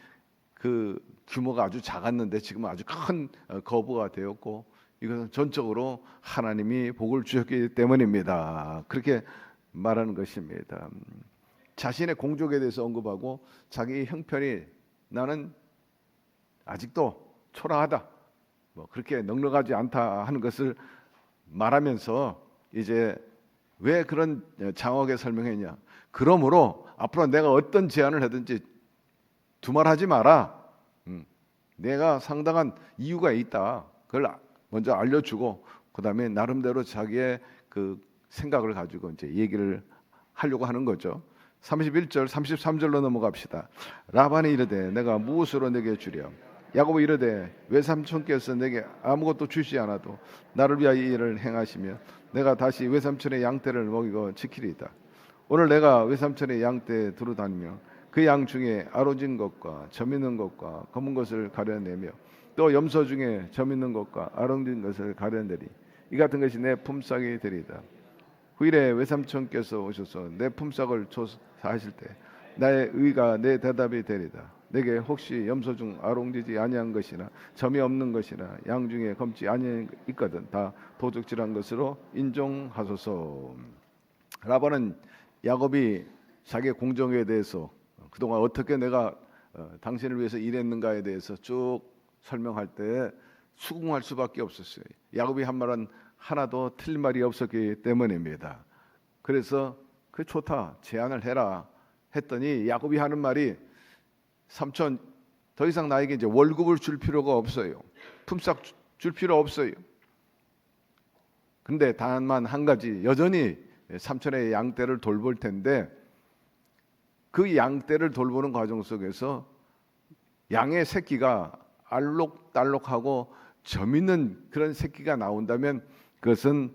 그 규모가 아주 작았는데 지금 아주 큰 거부가 되었고 이것은 전적으로 하나님이 복을 주셨기 때문입니다. 그렇게 말하는 것입니다. 자신의 공적에 대해서 언급하고 자기 형편이 나는 아직도 초라하다, 뭐 그렇게 넉넉하지 않다 하는 것을 말하면서 이제 왜 그런 장황하게 설명했냐? 그러므로 앞으로 내가 어떤 제안을 하든지 두말하지 마라. 내가 상당한 이유가 있다. 그걸 먼저 알려주고 그 다음에 나름대로 자기의 그 생각을 가지고 이제 얘기를 하려고 하는 거죠. 31절, 33절로 넘어갑시다. 라반이 이르되 내가 무엇으로 내게 주랴? 야곱이 이르되 외삼촌께서 내게 아무것도 주시 않아도 나를 위하여 이 일을 행하시며 내가 다시 외삼촌의 양떼를 먹이고 지키리이다. 오늘 내가 외삼촌의 양떼에 두루다니며 그 양 중에 아로진 것과 점 있는 것과 검은 것을 가려내며 또 염소 중에 점 있는 것과 아롱진 것을 가려내리. 이 같은 것이 내 품삯이 되리이다. 후일에 외삼촌께서 오셔서 내 품삯을 조사하실 때 나의 의가 내 대답이 되리이다. 내게 혹시 염소 중 아롱지지 아니한 것이나 점이 없는 것이나 양 중에 검지 아니 있거든 다 도적질한 것으로 인정하소서. 라반은 야곱이 자기의 공정에 대해서 그동안 어떻게 내가 당신을 위해서 일했는가에 대해서 쭉 설명할 때 수긍할 수밖에 없었어요. 야곱이 한 말은 하나도 틀린 말이 없었기 때문입니다. 그래서 그 좋다, 제안을 해라 했더니 야곱이 하는 말이 삼촌 더 이상 나에게 이제 월급을 줄 필요가 없어요. 품삯 줄 필요 없어요. 근데 다만 한 가지, 여전히 삼촌의 양떼를 돌볼 텐데 그 양떼를 돌보는 과정 속에서 양의 새끼가 알록달록하고 점 있는 그런 새끼가 나온다면 그것은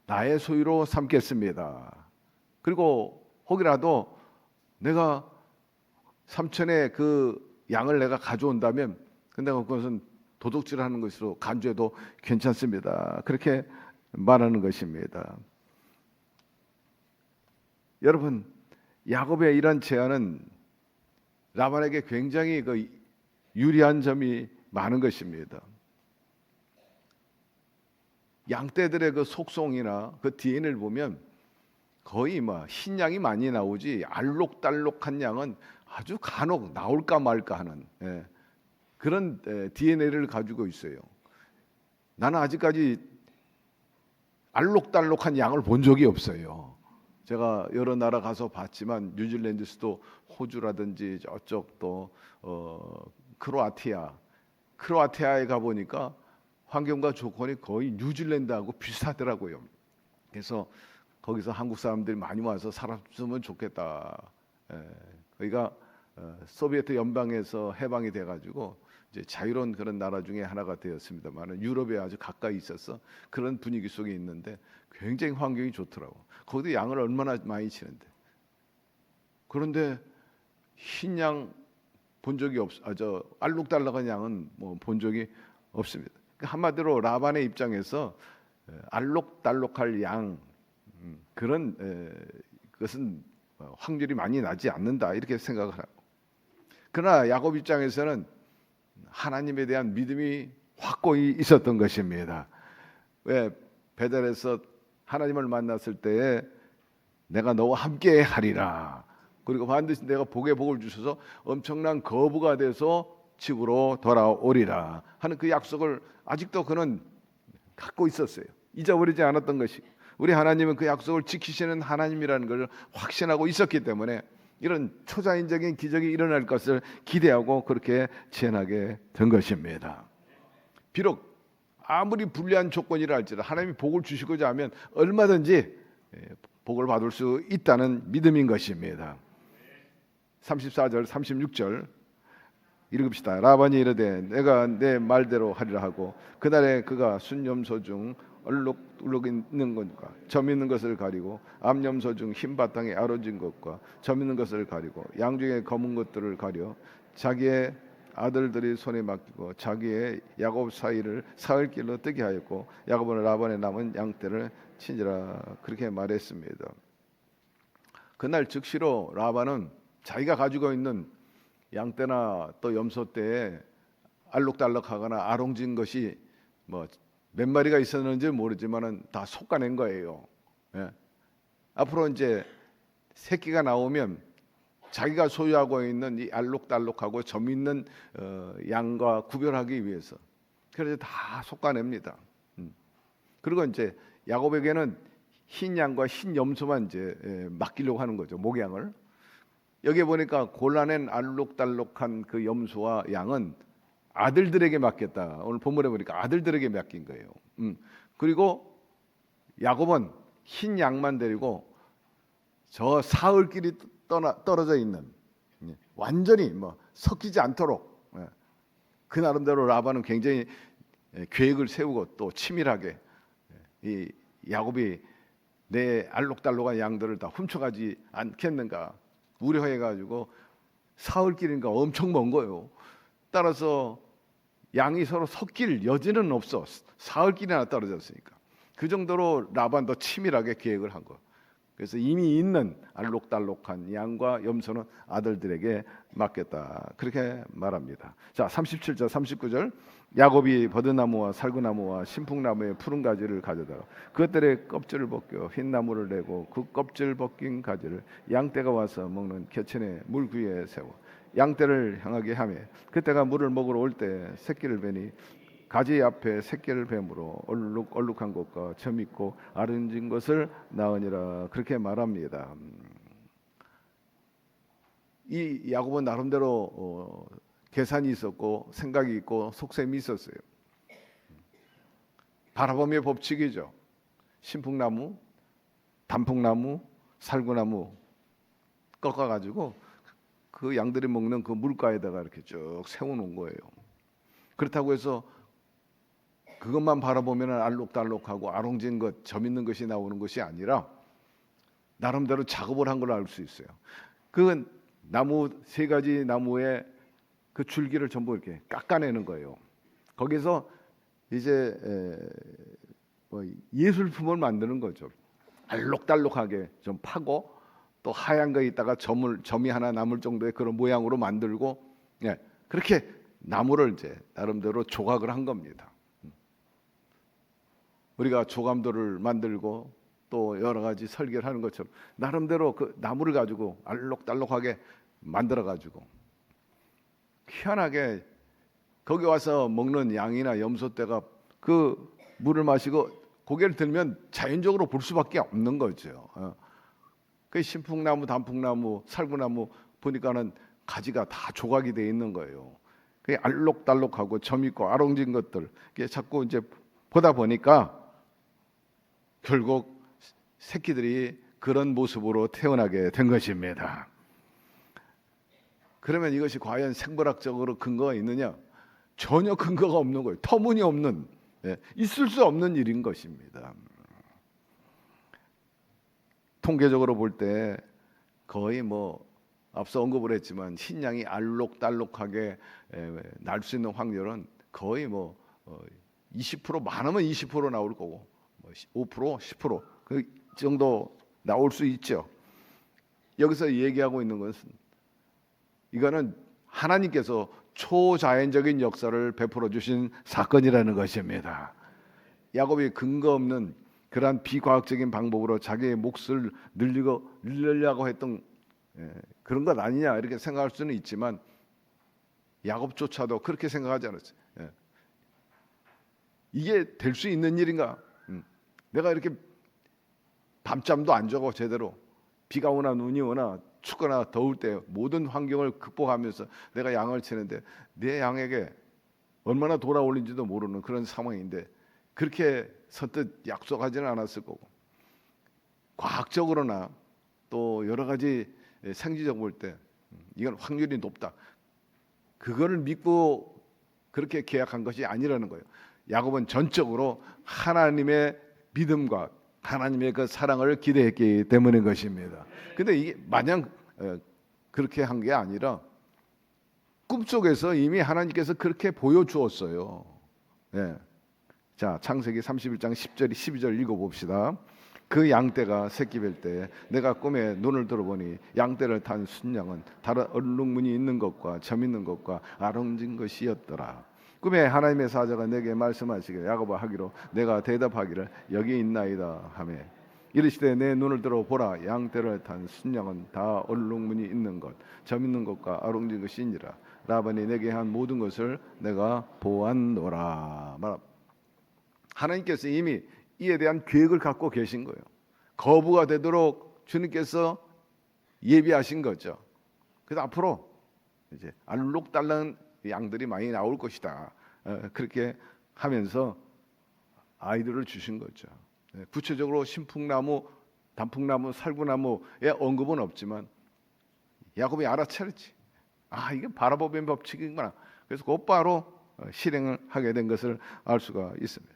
나의 소유로 삼겠습니다. 그리고 혹이라도 내가 삼촌의 그 양을 내가 가져온다면 근데 그것은 도둑질하는 것으로 간주해도 괜찮습니다. 그렇게 말하는 것입니다. 여러분, 야곱의 이런 제안은 라반에게 굉장히 그 유리한 점이 많은 것입니다. 양떼들의 그 속성이나 그 DNA를 보면 거의 뭐 흰 양이 많이 나오지 알록달록한 양은 아주 간혹 나올까 말까 하는 그런 DNA를 가지고 있어요. 나는 아직까지 알록달록한 양을 본 적이 없어요. 제가 여러 나라 가서 봤지만 뉴질랜드에서도 호주라든지 저쪽 또 크로아티아에 가 보니까 환경과 조건이 거의 뉴질랜드하고 비슷하더라고요. 그래서 거기서 한국 사람들이 많이 와서 살았으면 좋겠다. 거기가 소비에트 연방에서 해방이 돼가지고 이제 자유로운 그런 나라 중에 하나가 되었습니다만 유럽에 아주 가까이 있어서 그런 분위기 속에 있는데 굉장히 환경이 좋더라고. 거기도 양을 얼마나 많이 치는데. 그런데 흰 양 본 적이 알록달록한 양은 뭐 본 적이 없습니다. 한마디로 라반의 입장에서 알록달록할 양 그런 것은 확률이 많이 나지 않는다 이렇게 생각을 하고, 그러나 야곱 입장에서는 하나님에 대한 믿음이 확고히 있었던 것입니다. 왜 베델에서 하나님을 만났을 때에 내가 너와 함께 하리라, 그리고 반드시 내가 복에 복을 주셔서 엄청난 거부가 돼서 집으로 돌아오리라 하는 그 약속을 아직도 그는 갖고 있었어요. 잊어버리지 않았던 것이, 우리 하나님은 그 약속을 지키시는 하나님이라는 걸 확신하고 있었기 때문에 이런 초자연적인 기적이 일어날 것을 기대하고 그렇게 지행하게 된 것입니다. 비록 아무리 불리한 조건이라 할지라도 하나님이 복을 주시고자 하면 얼마든지 복을 받을 수 있다는 믿음인 것입니다. 34절 36절 읽읍시다. 라반이 이르되 내가 내 말대로 하리라 하고 그날에 그가 순염소 중 얼룩얼룩 있는 것과 점 있는 것을 가리고 암염소 중 흰 바탕에 아로진 것과 점 있는 것을 가리고 양 중에 검은 것들을 가려 자기의 아들들이 손에 맡기고 자기의 야곱 사이를 사흘길로 뜨게 하였고 야곱은 라반의 남은 양떼를 치니라 그렇게 말했습니다. 그날 즉시로 라반은 자기가 가지고 있는 양떼나 또 염소떼에 알록달록하거나 아롱진 것이 뭐 몇 마리가 있었는지 모르지만은 다 솎아낸 거예요. 예. 앞으로 이제 새끼가 나오면 자기가 소유하고 있는 이 알록달록하고 점 있는 양과 구별하기 위해서 그래서 다 솎아냅니다. 그리고 이제 야곱에게는 흰 양과 흰 염소만 이제 맡기려고 하는 거죠, 목양을. 여기 보니까 골라낸 알록달록한 그 염소와 양은 아들들에게 맡겼다. 오늘 본문에 보니까 아들들에게 맡긴 거예요. 그리고 야곱은 흰 양만 데리고 저 사흘길이 떨어져 있는 완전히 뭐 섞이지 않도록 그 나름대로 라반은 굉장히 계획을 세우고 또 치밀하게 이 야곱이 내 알록달록한 양들을 다 훔쳐가지 않겠는가 우려해가지고 사흘길인가 엄청 먼 거예요. 따라서 양이 서로 섞일 여지는 없어. 사흘길이나 떨어졌으니까. 그 정도로 라반도 치밀하게 계획을 한 거. 그래서 이미 있는 알록달록한 양과 염소는 아들들에게 맡겼다. 그렇게 말합니다. 자, 37절 39절 야곱이 버드나무와 살구나무와 신풍나무의 푸른 가지를 가져다가 그것들의 껍질을 벗겨 흰 나무를 내고 그 껍질 벗긴 가지를 양떼가 와서 먹는 개천의 물 위에 세워 양떼를 향하게 하며 그때가 물을 먹으러 올 때 새끼를 베니 가지 앞에 새끼를 뱀으로 얼룩얼룩한 것과 점 있고 아른진 것을 낳으니라 그렇게 말합니다. 이 야곱은 나름대로 계산이 있었고 생각이 있고 속셈이 있었어요. 바라봄의 법칙이죠. 신풍나무, 단풍나무, 살구나무 꺾어가지고 그 양들이 먹는 그 물가에다가 이렇게 쭉 세워놓은 거예요. 그렇다고 해서 그것만 바라보면 알록달록하고 아롱진 것, 점 있는 것이 나오는 것이 아니라 나름대로 작업을 한 걸 알 수 있어요. 그 나무 세 가지 나무에 그 줄기를 전부 이렇게 깎아내는 거예요. 거기서 이제 뭐 예술품을 만드는 거죠. 알록달록하게 좀 파고 또 하얀 거 있다가 점이 하나 남을 정도의 그런 모양으로 만들고 그렇게 나무를 이제 나름대로 조각을 한 겁니다. 우리가 조감도를 만들고 또 여러 가지 설계를 하는 것처럼 나름대로 그 나무를 가지고 알록달록하게 만들어 가지고 희한하게 거기 와서 먹는 양이나 염소떼가 그 물을 마시고 고개를 들면 자연적으로 볼 수밖에 없는 거죠. 그 신풍나무, 단풍나무, 살구나무 보니까는 가지가 다 조각이 돼 있는 거예요. 그게 알록달록하고 점 있고 아롱진 것들 이게 자꾸 이제 보다 보니까 결국 새끼들이 그런 모습으로 태어나게 된 것입니다. 그러면 이것이 과연 생물학적으로 근거가 있느냐? 전혀 근거가 없는 거예요. 터무니없는, 있을 수 없는 일인 것입니다. 통계적으로 볼 때 거의 뭐 앞서 언급을 했지만 흰양이 알록달록하게 날 수 있는 확률은 거의 뭐 20% 많으면 20% 나올 거고 5% 10%그 정도 나올 수 있죠. 여기서 얘기하고 있는 것은 이거는 하나님께서 초자연적인 역사를 베풀어 주신 사건이라는 것입니다. 야곱이 근거 없는 그러한 비과학적인 방법으로 자기의 몫을 늘리려고 했던 그런 것 아니냐 이렇게 생각할 수는 있지만 야곱조차도 그렇게 생각하지 않았어요. 이게 될 수 있는 일인가? 내가 이렇게 밤잠도 안 자고 제대로 비가 오나 눈이 오나 춥거나 더울 때 모든 환경을 극복하면서 내가 양을 치는데 내 양에게 얼마나 돌아올린지도 모르는 그런 상황인데 그렇게 선뜻 약속하지는 않았을 거고 과학적으로나 또 여러 가지 생지적 볼 때 이건 확률이 높다. 그거를 믿고 그렇게 계약한 것이 아니라는 거예요. 야곱은 전적으로 하나님의 믿음과 하나님의 그 사랑을 기대했기 때문인 것입니다. 근데 이게 마냥 그렇게 한 게 아니라 꿈속에서 이미 하나님께서 그렇게 보여주었어요. 자, 창세기 31장 10절 12절 읽어봅시다. 그 양떼가 새끼 뵐 때 내가 꿈에 눈을 들어보니 양떼를 탄 순양은 다른 얼룩무늬 있는 것과 점 있는 것과 아롱진 것이었더라. 꿈에 하나님의 사자가 내게 말씀하시기를 야곱아 하기로 내가 대답하기를 여기 있나이다 하며 이르시되 내 눈을 들어 보라 양떼를 탄 순양은 다 얼룩무늬 있는 것 점 있는 것과 아롱진 것이니라. 라반이 내게 한 모든 것을 내가 보았노라. 하나님께서 이미 이에 대한 계획을 갖고 계신 거예요. 거부가 되도록 주님께서 예비하신 거죠. 그래서 앞으로 이제 알록달록 양들이 많이 나올 것이다. 그렇게 하면서 아이들을 주신 거죠. 구체적으로 신풍나무, 단풍나무, 살구나무의 언급은 없지만 야곱이 알아차렸지. 아, 이게 바라보는 법칙이구나. 그래서 곧바로 실행을 하게 된 것을 알 수가 있습니다.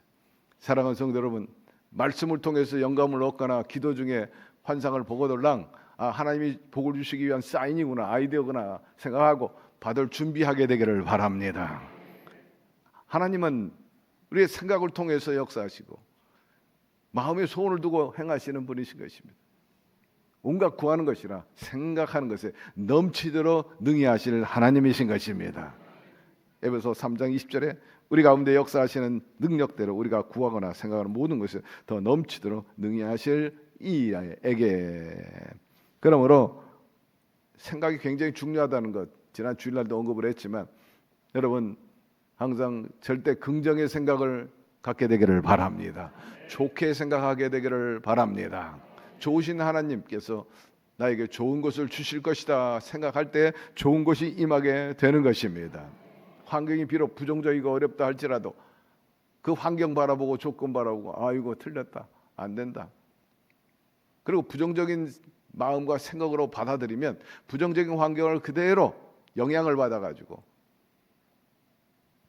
사랑하는 성도 여러분, 말씀을 통해서 영감을 얻거나 기도 중에 환상을 보거들랑 하나님이 복을 주시기 위한 사인이구나, 아이디어구나 생각하고 받을 준비하게 되기를 바랍니다. 하나님은 우리의 생각을 통해서 역사하시고 마음의 소원을 두고 행하시는 분이신 것입니다. 온갖 구하는 것이라 생각하는 것에 넘치도록 능히 하실 하나님이신 것입니다. 에베소 3장 20절에 우리 가운데 역사하시는 능력대로 우리가 구하거나 생각하는 모든 것을 더 넘치도록 능히 하실 이에게. 그러므로 생각이 굉장히 중요하다는 것 지난 주일날도 언급을 했지만 여러분 항상 절대 긍정의 생각을 갖게 되기를 바랍니다. 좋게 생각하게 되기를 바랍니다. 좋으신 하나님께서 나에게 좋은 것을 주실 것이다 생각할 때 좋은 것이 임하게 되는 것입니다. 환경이 비록 부정적이고 어렵다 할지라도 그 환경 바라보고 조건 바라보고 아이고 틀렸다 안 된다. 그리고 부정적인 마음과 생각으로 받아들이면 부정적인 환경을 그대로 영향을 받아가지고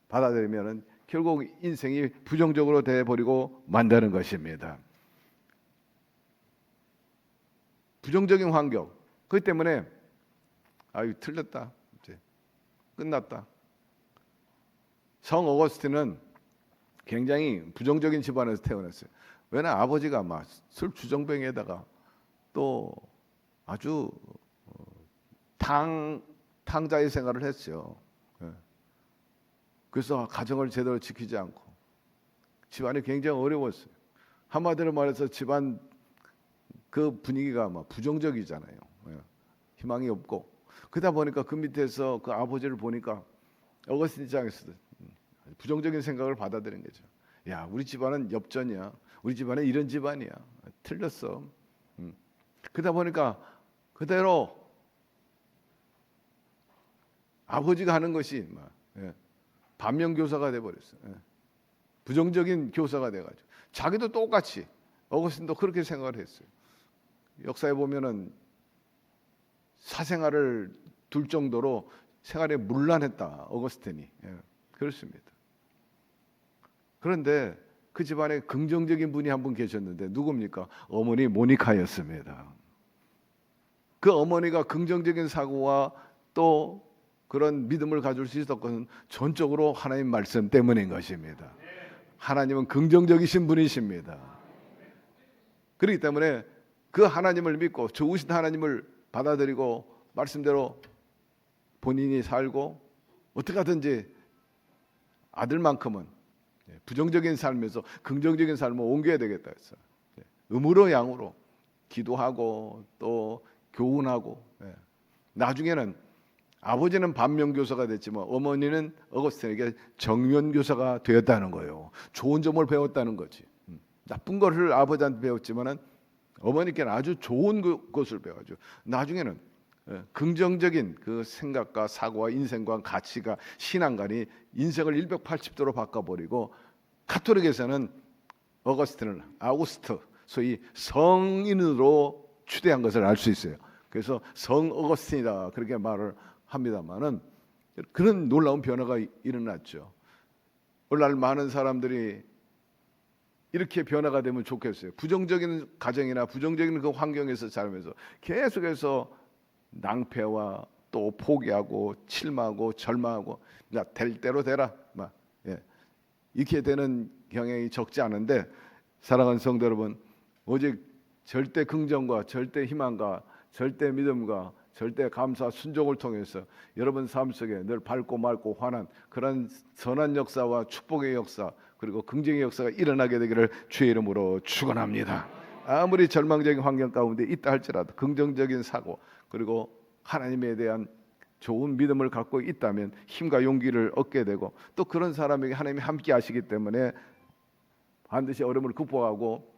받아들이면 결국 인생이 부정적으로 돼버리고 만드는 것입니다. 부정적인 환경 그것 때문에 아유 틀렸다 이제 끝났다. 성 어거스틴은 굉장히 부정적인 집안에서 태어났어요. 왜냐 아버지가 막 술 주정뱅이에다가 또 아주 탕자의 생활을 했어요. 그래서 가정을 제대로 지키지 않고 집안이 굉장히 어려웠어요. 한마디로 말해서 집안 그 분위기가 막 부정적이잖아요. 희망이 없고 그러다 보니까 그 밑에서 그 아버지를 보니까 어거스틴 입장에서도 부정적인 생각을 받아들인 거죠. 야, 우리 집안은 엽전이야. 우리 집안은 이런 집안이야. 틀렸어. 그러다 보니까 그대로 아버지가 하는 것이 예. 반면 교사가 돼 버렸어요. 예. 부정적인 교사가 돼 가지고 자기도 똑같이 어거스틴도 그렇게 생각을 했어요. 역사에 보면은 사생활을 둘 정도로 생활에 문란했다 어거스틴이. 예. 그렇습니다. 그런데 그 집안에 긍정적인 분이 한 분 계셨는데 누굽니까? 어머니 모니카였습니다. 그 어머니가 긍정적인 사고와 또 그런 믿음을 가질 수 있었던 것은 전적으로 하나님 말씀 때문인 것입니다. 하나님은 긍정적이신 분이십니다. 그렇기 때문에 그 하나님을 믿고 좋으신 하나님을 받아들이고 말씀대로 본인이 살고 어떻게 하든지 아들만큼은 부정적인 삶에서 긍정적인 삶을 옮겨야 되겠다 했어요. 음으로 양으로 기도하고 또 교훈하고, 나중에는 아버지는 반면교사가 됐지만 어머니는 어거스틴에게 정면교사가 되었다는 거예요. 좋은 점을 배웠다는 거지. 나쁜 것을 아버지한테 배웠지만은 어머니께는 아주 좋은 것을 배워가지고 나중에는 긍정적인 그 생각과 사고와 인생과 가치가 신앙관이 인생을 180도로 바꿔버리고 가톨릭에서는 어거스틴을 아우구스트 소위 성인으로 추대한 것을 알 수 있어요. 그래서 성 어거스틴이다 그렇게 말을 합니다만은 그런 놀라운 변화가 일어났죠. 오늘날 많은 사람들이 이렇게 변화가 되면 좋겠어요. 부정적인 가정이나 부정적인 그 환경에서 자라면서 계속해서 낭패와 또 포기하고 실망하고 절망하고 될 대로 되라 막 이렇게 되는 경향이 적지 않은데 사랑하는 성도 여러분, 오직 절대 긍정과 절대 희망과 절대 믿음과 절대 감사 순종을 통해서 여러분 삶 속에 늘 밝고 맑고 환한 그런 선한 역사와 축복의 역사 그리고 긍정의 역사가 일어나게 되기를 주의 이름으로 축원합니다. 아무리 절망적인 환경 가운데 있다 할지라도 긍정적인 사고 그리고 하나님에 대한 좋은 믿음을 갖고 있다면 힘과 용기를 얻게 되고 또 그런 사람에게 하나님이 함께 하시기 때문에 반드시 어려움을 극복하고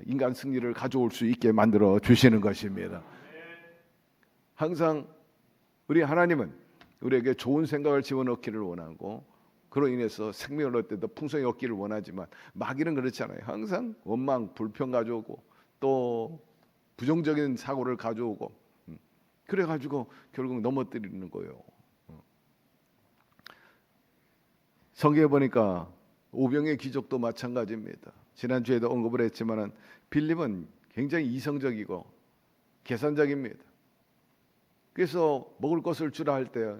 인간 승리를 가져올 수 있게 만들어 주시는 것입니다. 항상 우리 하나님은 우리에게 좋은 생각을 집어넣기를 원하고 그로 인해서 생명을 얻을 때도 풍성히 얻기를 원하지만 마귀는 그렇지 않아요. 항상 원망, 불평 가져오고 또 부정적인 사고를 가져오고 그래가지고 결국 넘어뜨리는 거예요. 성경에 보니까 오병의 기적도 마찬가지입니다. 지난주에도 언급을 했지만은 빌립은 굉장히 이성적이고 계산적입니다. 그래서 먹을 것을 주라 할 때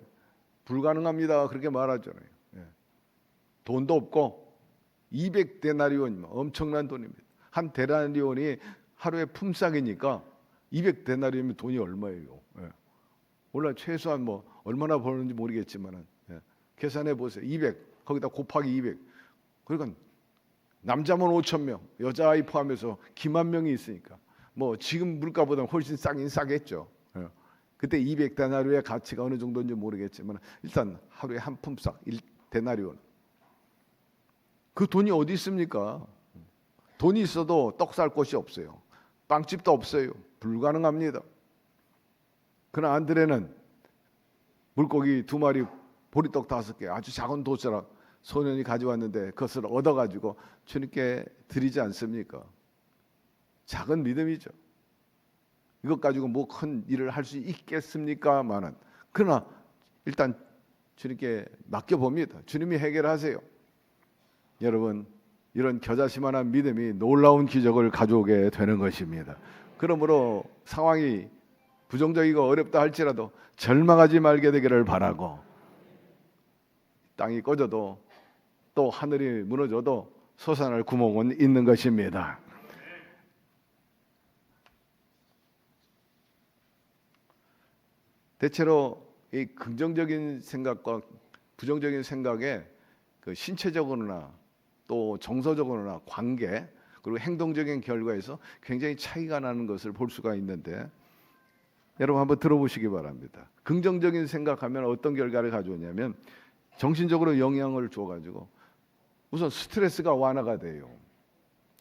불가능합니다 그렇게 말하잖아요. 돈도 없고 200데나리온 엄청난 돈입니다. 한 데나리온이 하루에 품삯이니까 200데나리온이면 돈이 얼마예요? 원래 최소한 뭐 얼마나 버는지 모르겠지만은 계산해 보세요. 200 거기다 곱하기 200 그러니까 남자면 5,000명, 여자아이 포함해서 기만 명이 있으니까 뭐 지금 물가보다 훨씬 싸긴 싸겠죠. 그때 200데나리온의 가치가 어느 정도인지 모르겠지만 일단 하루에 한 품삯 1데나리온. 그 돈이 어디 있습니까? 돈이 있어도 떡 살 곳이 없어요. 빵집도 없어요. 불가능합니다. 그러나 안드레는 물고기 2마리, 보리떡 5개, 아주 작은 도시락 소년이 가져왔는데 그것을 얻어가지고 주님께 드리지 않습니까? 작은 믿음이죠. 이것 가지고 뭐 큰 일을 할 수 있겠습니까? 마는 그러나 일단 주님께 맡겨봅니다. 주님이 해결하세요. 여러분 이런 겨자씨만한 믿음이 놀라운 기적을 가져오게 되는 것입니다. 그러므로 상황이 부정적이고 어렵다 할지라도 절망하지 말게 되기를 바라고 땅이 꺼져도 또 하늘이 무너져도 솟아날 구멍은 있는 것입니다. 대체로 이 긍정적인 생각과 부정적인 생각에 그 신체적으로나 또 정서적으로나 관계 그리고 행동적인 결과에서 굉장히 차이가 나는 것을 볼 수가 있는데 여러분 한번 들어보시기 바랍니다. 긍정적인 생각하면 어떤 결과를 가져오냐면 정신적으로 영향을 줘가지고 우선 스트레스가 완화가 돼요.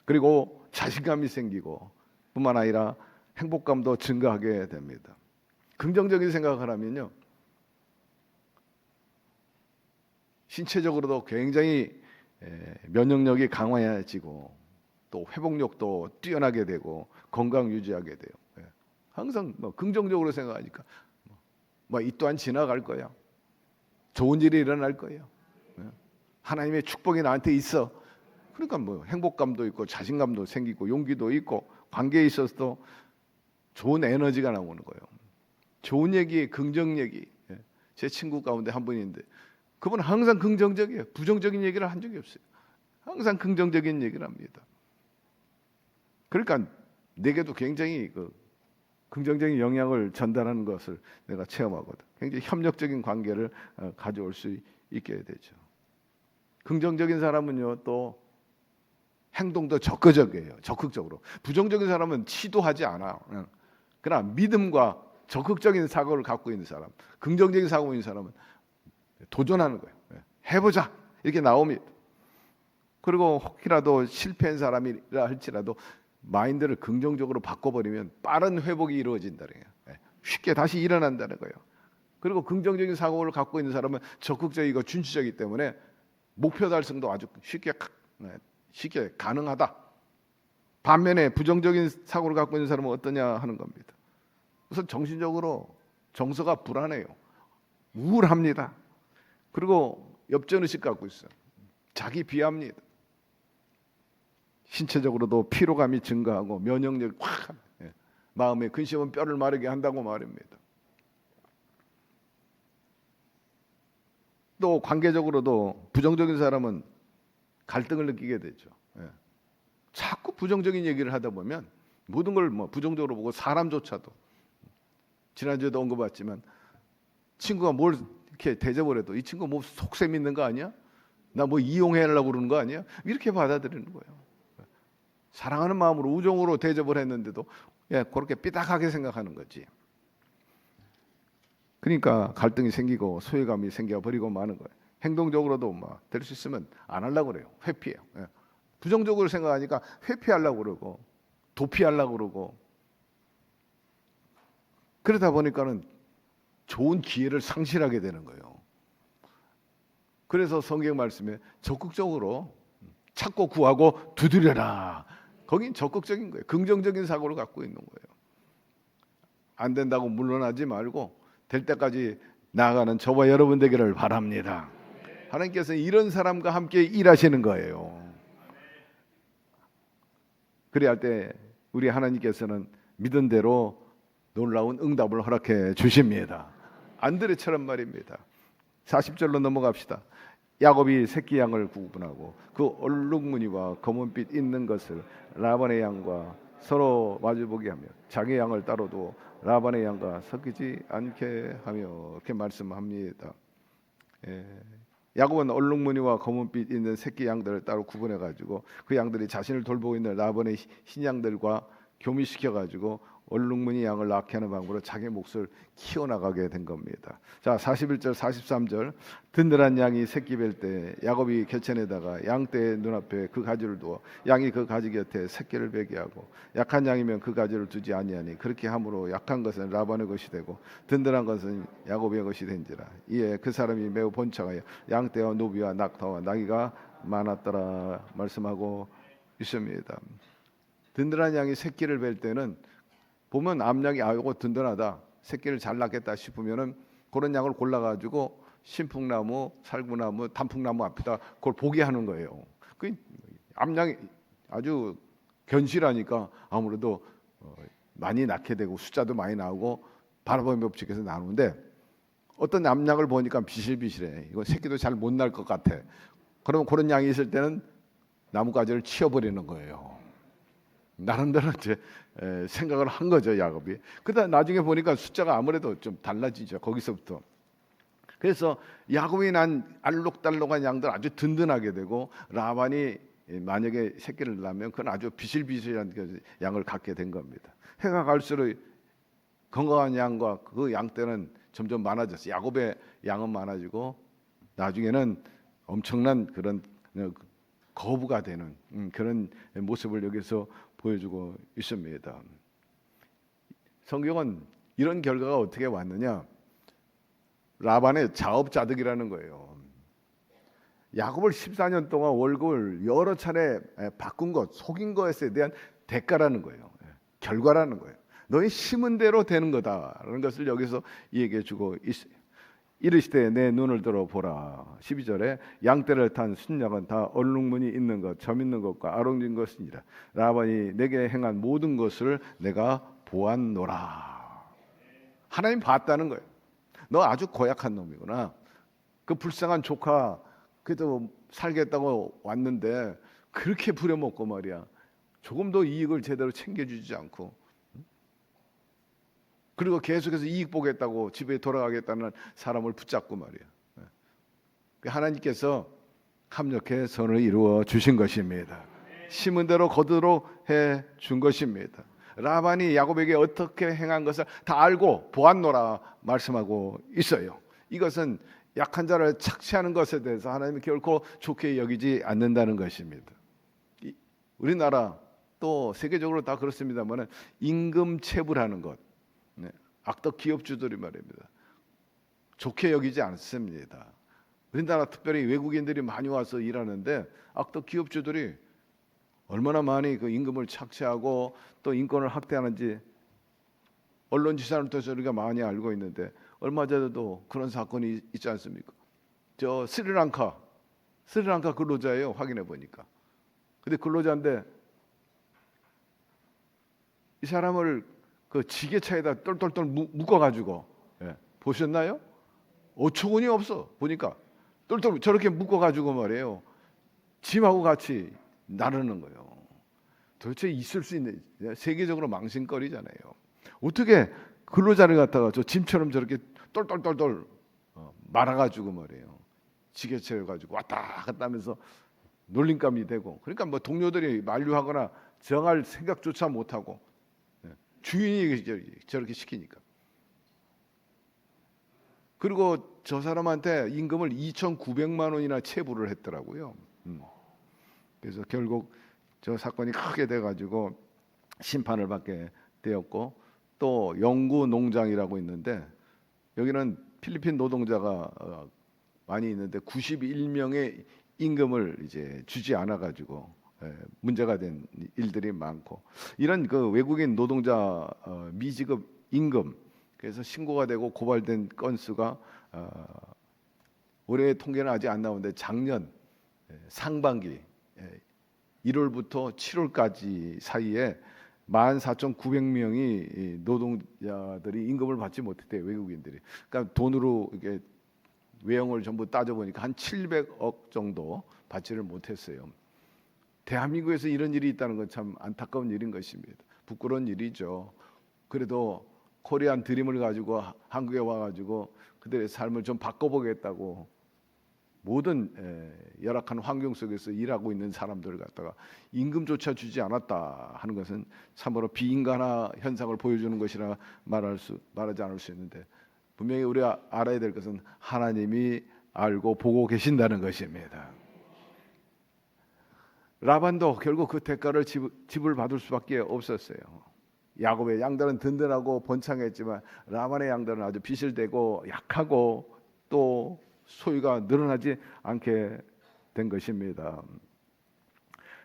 그리고 자신감이 생기고 뿐만 아니라 행복감도 증가하게 됩니다. 긍정적인 생각을 하면요 신체적으로도 굉장히 면역력이 강화해지고 또 회복력도 뛰어나게 되고 건강 유지하게 돼요. 항상 뭐 긍정적으로 생각하니까 뭐 이 또한 지나갈 거야. 좋은 일이 일어날 거예요. 하나님의 축복이 나한테 있어. 그러니까 뭐 행복감도 있고 자신감도 생기고 용기도 있고 관계에 있어서도 좋은 에너지가 나오는 거예요. 좋은 얘기, 긍정 얘기. 제 친구 가운데 한 분이 있는데 그분은 항상 긍정적이에요. 부정적인 얘기를 한 적이 없어요. 항상 긍정적인 얘기를 합니다. 그러니까 내게도 굉장히 긍정적인 영향을 전달하는 것을 내가 체험하거든. 굉장히 협력적인 관계를 가져올 수 있게 되죠. 긍정적인 사람은요 또 행동도 적극적이에요. 적극적으로. 부정적인 사람은 시도하지 않아. 그러나 믿음과 적극적인 사고를 갖고 있는 사람, 긍정적인 사고 있는 사람은 도전하는 거예요. 해보자 이렇게 나옵니다. 그리고 혹이라도 실패한 사람이라 할지라도 마인드를 긍정적으로 바꿔버리면 빠른 회복이 이루어진다는 거예요. 쉽게 다시 일어난다는 거예요. 그리고 긍정적인 사고를 갖고 있는 사람은 적극적이고 준수적이기 때문에 목표 달성도 아주 쉽게 가능하다. 반면에 부정적인 사고를 갖고 있는 사람은 어떠냐 하는 겁니다. 우선 정신적으로 정서가 불안해요. 우울합니다. 그리고 엽전의식 갖고 있어요. 자기 비하합니다. 신체적으로도 피로감이 증가하고 면역력이 확 마음에 근심은 뼈를 마르게 한다고 말입니다. 또 관계적으로도 부정적인 사람은 갈등을 느끼게 되죠. 자꾸 부정적인 얘기를 하다 보면 모든 걸 뭐 부정적으로 보고 사람조차도 지난주에도 언급했지만 친구가 뭘 이렇게 대접을 해도 이 친구 뭐 속셈 있는 거 아니야? 나 뭐 이용하려고 그러는 거 아니야? 이렇게 받아들이는 거예요. 사랑하는 마음으로 우정으로 대접을 했는데도 그렇게 삐딱하게 생각하는 거지. 그러니까 갈등이 생기고 소외감이 생겨버리고 마는 거예요. 행동적으로도 될 수 있으면 안 하려고 그래요. 회피해요. 부정적으로 생각하니까 회피하려고 그러고 도피하려고 그러고 그러다 보니까는 좋은 기회를 상실하게 되는 거예요. 그래서 성경 말씀에 적극적으로 찾고 구하고 두드려라. 거긴 적극적인 거예요. 긍정적인 사고를 갖고 있는 거예요. 안 된다고 물러나지 말고 될 때까지 나아가는 저와 여러분 되기를 바랍니다. 하나님께서는 이런 사람과 함께 일하시는 거예요. 그래야 할 때 우리 하나님께서는 믿은 대로 놀라운 응답을 허락해 주십니다. 안드레처럼 말입니다. 40절로 넘어갑시다. 야곱이 새끼 양을 구분하고 그 얼룩무늬와 검은빛 있는 것을 라반의 양과 서로 마주보게 하며 자기 양을 따로 두어 라반의 양과 섞이지 않게 하며 이렇게 말씀합니다. 야곱은 얼룩무늬와 검은빛 있는 새끼 양들을 따로 구분해 가지고 그 양들이 자신을 돌보고 있는 라반의 흰 양들과 교미시켜 가지고 얼룩무늬 양을 낳게 하는 방법으로 자기 몫을 키워나가게 된 겁니다. 자, 41절 43절 든든한 양이 새끼 뵐 때 야곱이 개천에다가 양떼의 눈앞에 그 가지를 두어 양이 그 가지 곁에 새끼를 베게 하고 약한 양이면 그 가지를 두지 아니하니 그렇게 함으로 약한 것은 라반의 것이 되고 든든한 것은 야곱의 것이 된지라. 이에 그 사람이 매우 번창하여 양떼와 노비와 낙타와 나귀가 많았더라 말씀하고 있습니다. 든든한 양이 새끼를 뵐 때는 보면 암양이 이거 든든하다, 새끼를 잘 낳겠다 싶으면은 그런 양을 골라가지고 신풍나무, 살구나무, 단풍나무 앞에다 그걸 보게 하는 거예요. 그 암양이 아주 견실하니까 아무래도 많이 낳게 되고 숫자도 많이 나오고 바라보는 법칙에서 나오는데 어떤 암양을 보니까 비실비실해. 이거 새끼도 잘 못 낳을 것 같아. 그러면 그런 양이 있을 때는 나뭇가지를 치워버리는 거예요. 나름대로 이제 생각을 한 거죠, 야곱이. 그러다 나중에 보니까 숫자가 아무래도 좀 달라지죠, 거기서부터. 그래서 야곱이 난 알록달록한 양들 아주 든든하게 되고 라반이 만약에 새끼를 낳으면 그건 아주 비실비실한 양을 갖게 된 겁니다. 해가 갈수록 건강한 양과 그 양떼는 점점 많아졌어요. 야곱의 양은 많아지고 나중에는 엄청난 그런 거부가 되는 그런 모습을 여기서 보여주고 있습니다. 성경은 이런 결과가 어떻게 왔느냐? 라반의 자업자득이라는 거예요. 야곱을 14년 동안 월급을 여러 차례 바꾼 것, 속인 것에 대한 대가라는 거예요. 결과라는 거예요. 너희 심은 대로 되는 거다라는 것을 여기서 얘기해 주고 있어요. 이르시되 내 눈을 들어 보라. 12절에 양떼를 탄 순양은 다 얼룩무늬 있는 것, 점 있는 것과 아롱진 것이니라. 라반이 내게 행한 모든 것을 내가 보았노라. 하나님 봤다는 거예요. 너 아주 고약한 놈이구나. 그 불쌍한 조카 그래도 살겠다고 왔는데 그렇게 부려먹고 말이야. 조금 더 이익을 제대로 챙겨주지 않고, 그리고 계속해서 이익 보겠다고 집에 돌아가겠다는 사람을 붙잡고 말이야. 하나님께서 합력해 선을 이루어 주신 것입니다. 심은 대로 거두로 해 준 것입니다. 라반이 야곱에게 어떻게 행한 것을 다 알고 보았노라 말씀하고 있어요. 이것은 약한 자를 착취하는 것에 대해서 하나님이 결코 좋게 여기지 않는다는 것입니다. 우리나라 또 세계적으로 다 그렇습니다만 임금 체불하는 것, 악덕 기업주들이 말입니다. 좋게 여기지 않습니다. 우리나라 특별히 외국인들이 많이 와서 일하는데 악덕 기업주들이 얼마나 많이 그 임금을 착취하고 또 인권을 학대하는지 언론 지사를 통해서 우리가 많이 알고 있는데, 얼마 전에도 그런 사건이 있지 않습니까? 저 스리랑카 근로자예요. 확인해 보니까. 근데 근로자인데 이 사람을 그 지게차에다 똘똘똘 묶어가지고, 보셨나요? 어처구니 없어. 보니까 똘똘 저렇게 묶어가지고 말이에요. 짐하고 같이 나르는 거예요. 도대체 있을 수 있는, 세계적으로 망신거리잖아요. 어떻게 근로자를 갖다가 저 짐처럼 저렇게 똘똘똘똘 말아가지고 말이에요. 지게차에 가지고 왔다 갔다 하면서 놀림감이 되고, 그러니까 뭐 동료들이 만류하거나 정할 생각조차 못하고 주인이 저렇게 시키니까. 그리고 저 사람한테 임금을 2,900만 원이나 체불을 했더라고요. 그래서 결국 저 사건이 크게 돼가지고 심판을 받게 되었고, 또 영구 농장이라고 있는데 여기는 필리핀 노동자가 많이 있는데 91명의 임금을 이제 주지 않아 가지고 문제가 된 일들이 많고, 이런 그 외국인 노동자 미지급 임금, 그래서 신고가 되고 고발된 건수가 올해 통계는 아직 안 나오는데 작년 상반기 1월부터 7월까지 사이에 14,900명이 노동자들이 임금을 받지 못했대요. 외국인들이. 그러니까 돈으로 이게 외형을 전부 따져보니까 한 700억 정도 받지를 못했어요. 대한민국에서 이런 일이 있다는 건 참 안타까운 일인 것입니다. 부끄러운 일이죠. 그래도 코리안 드림을 가지고 한국에 와가지고 그들의 삶을 좀 바꿔보겠다고 모든 열악한 환경 속에서 일하고 있는 사람들을 갖다가 임금조차 주지 않았다 하는 것은 참으로 비인간화 현상을 보여주는 것이라 말하지 않을 수 있는데, 분명히 우리가 알아야 될 것은 하나님이 알고 보고 계신다는 것입니다. 라반도 결국 그 대가를 지불 받을 수밖에 없었어요. 야곱의 양들은 든든하고 번창했지만 라반의 양들은 아주 비실대고 약하고 또 소유가 늘어나지 않게 된 것입니다.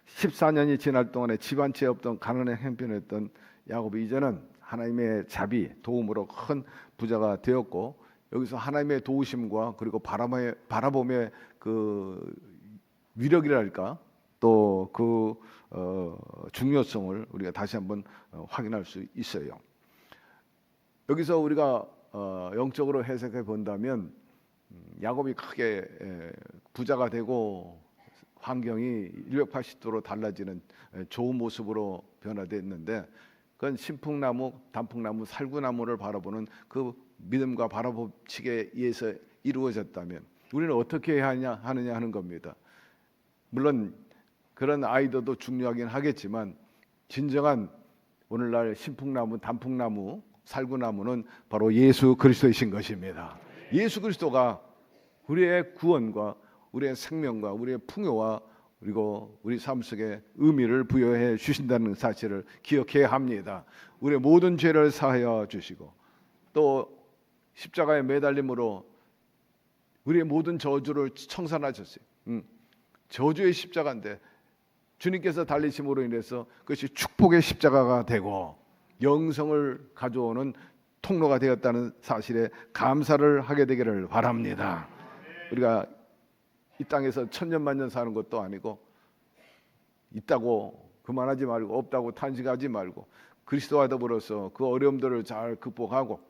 14년이 지날 동안에 집안채 없던 가난에 형편했던 야곱이 이제는 하나님의 자비, 도움으로 큰 부자가 되었고, 여기서 하나님의 도우심과 그리고 바라봄의 그 위력이랄까, 또 그 중요성을 우리가 다시 한번 확인할 수 있어요. 여기서 우리가 영적으로 해석해 본다면 야곱이 크게 부자가 되고 환경이 180도로 달라지는 좋은 모습으로 변화됐는데, 그건 신풍나무, 단풍나무, 살구나무를 바라보는 그 믿음과 바라봅칙에 의해서 이루어졌다면 우리는 어떻게 하느냐 하는 겁니다. 물론 그런 아이디어도 중요하긴 하겠지만 진정한 오늘날 신풍나무, 단풍나무, 살구나무는 바로 예수 그리스도이신 것입니다. 예수 그리스도가 우리의 구원과 우리의 생명과 우리의 풍요와 그리고 우리 삶 속에 의미를 부여해 주신다는 사실을 기억해야 합니다. 우리의 모든 죄를 사하여 주시고 또 십자가에 매달림으로 우리의 모든 저주를 청산하셨어요. 저주의 십자가인데 주님께서 달리심으로 인해서 그것이 축복의 십자가가 되고 영성을 가져오는 통로가 되었다는 사실에 감사를 하게 되기를 바랍니다. 우리가 이 땅에서 천년만년 사는 것도 아니고 있다고 그만하지 말고 없다고 탄식하지 말고 그리스도와 더불어서 그 어려움들을 잘 극복하고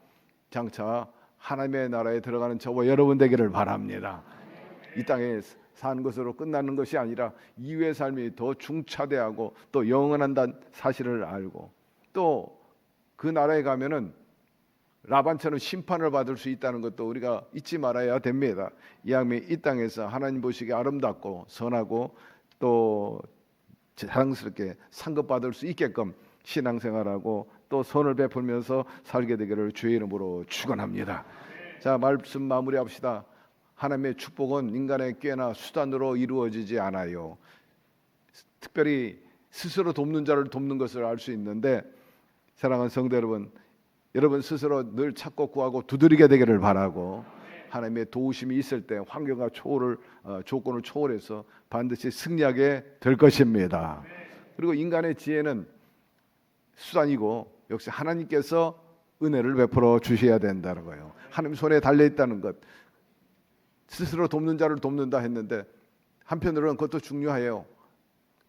장차 하나님의 나라에 들어가는 저와 여러분 되기를 바랍니다. 이 땅에 사는 것으로 끝나는 것이 아니라 이후의 삶이 더 중차대하고 또 영원한다는 사실을 알고 또 그 나라에 가면은 라반처럼 심판을 받을 수 있다는 것도 우리가 잊지 말아야 됩니다. 이왕이면 이 땅에서 하나님 보시기에 아름답고 선하고 또 자랑스럽게 상급받을 수 있게끔 신앙생활하고 또 선을 베풀면서 살게 되기를 주의 이름으로 축원합니다. 자, 말씀 마무리합시다. 하나님의 축복은 인간의 꾀나 수단으로 이루어지지 않아요. 특별히 스스로 돕는 자를 돕는 것을 알 수 있는데 사랑하는 성도 여러분, 여러분 스스로 늘 찾고 구하고 두드리게 되기를 바라고 하나님의 도우심이 있을 때 환경과 조건을 초월해서 반드시 승리하게 될 것입니다. 그리고 인간의 지혜는 수단이고 역시 하나님께서 은혜를 베풀어 주셔야 된다는 거예요. 하나님 손에 달려 있다는 것. 스스로 돕는 자를 돕는다 했는데 한편으로는 그것도 중요해요.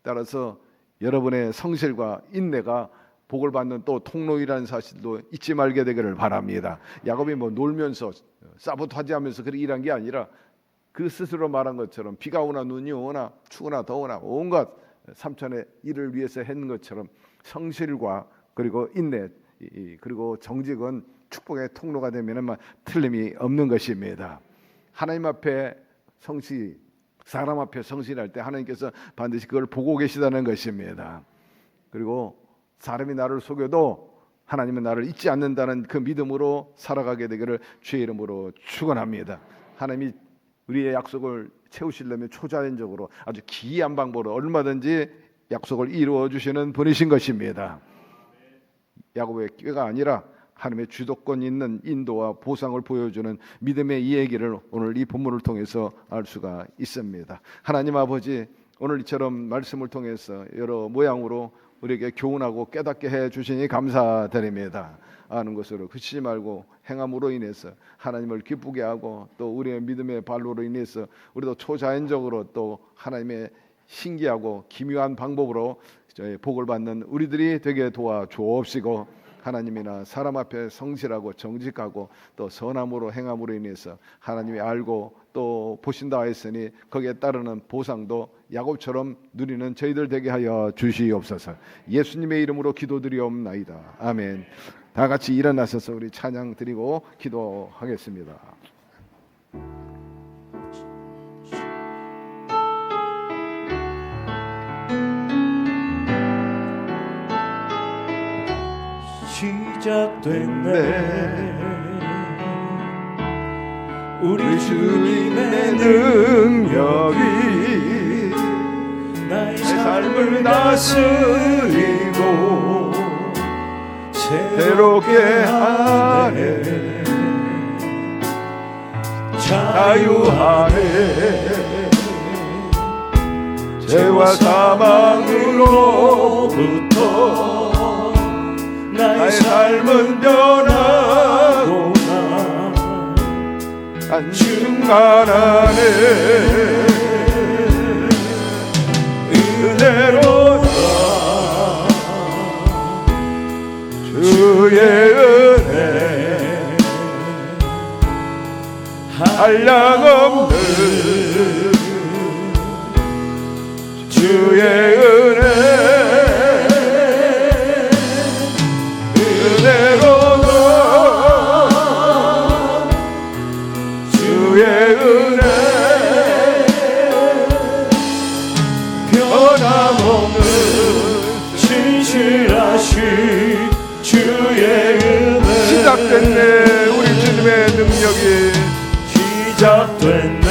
따라서 여러분의 성실과 인내가 복을 받는 또 통로이라는 사실도 잊지 말게 되기를 바랍니다. 야곱이 뭐 놀면서 사보타지하면서 그렇게 일한 게 아니라 그 스스로 말한 것처럼 비가 오나 눈이 오나 추우나 더우나 온갖 삼천의 일을 위해서 했는 것처럼 성실과 그리고 인내 그리고 정직은 축복의 통로가 되면은 틀림이 없는 것입니다. 하나님 앞에 성실, 사람 앞에 성실할 때 하나님께서 반드시 그걸 보고 계시다는 것입니다. 그리고 사람이 나를 속여도 하나님은 나를 잊지 않는다는 그 믿음으로 살아가게 되기를 주의 이름으로 축원합니다. 하나님이 우리의 약속을 채우시려면 초자연적으로 아주 기이한 방법으로 얼마든지 약속을 이루어 주시는 분이신 것입니다. 야곱의 꾀가 아니라 하나님의 주도권 있는 인도와 보상을 보여주는 믿음의 이 얘기를 오늘 이 본문을 통해서 알 수가 있습니다. 하나님 아버지, 오늘 이처럼 말씀을 통해서 여러 모양으로 우리에게 교훈하고 깨닫게 해 주시니 감사드립니다. 아는 것으로 그치지 말고 행함으로 인해서 하나님을 기쁘게 하고 또 우리의 믿음의 발로로 인해서 우리도 초자연적으로 또 하나님의 신기하고 기묘한 방법으로 복을 받는 우리들이 되게 도와 주옵시고 하나님이나 사람 앞에 성실하고 정직하고 또 선함으로 행함으로 인해서 하나님이 알고 또 보신다 했으니 거기에 따르는 보상도 야곱처럼 누리는 저희들 되게 하여 주시옵소서. 예수님의 이름으로 기도드리옵나이다. 아멘. 다 같이 일어나셔서 우리 찬양 드리고 기도하겠습니다. 시작됐네 우리 주님의 능력이 나의 삶을 다스리고 새롭게 하네 자유하네 죄와 사망으로부터 나의 삶은 변하고 충만하네 은혜로다 주의 은혜 한량없는 주의 은혜 은혜로다 주의 은혜 변함없는 진실하신 주의 은혜 시작됐네 우리 주님의 능력이 시작됐네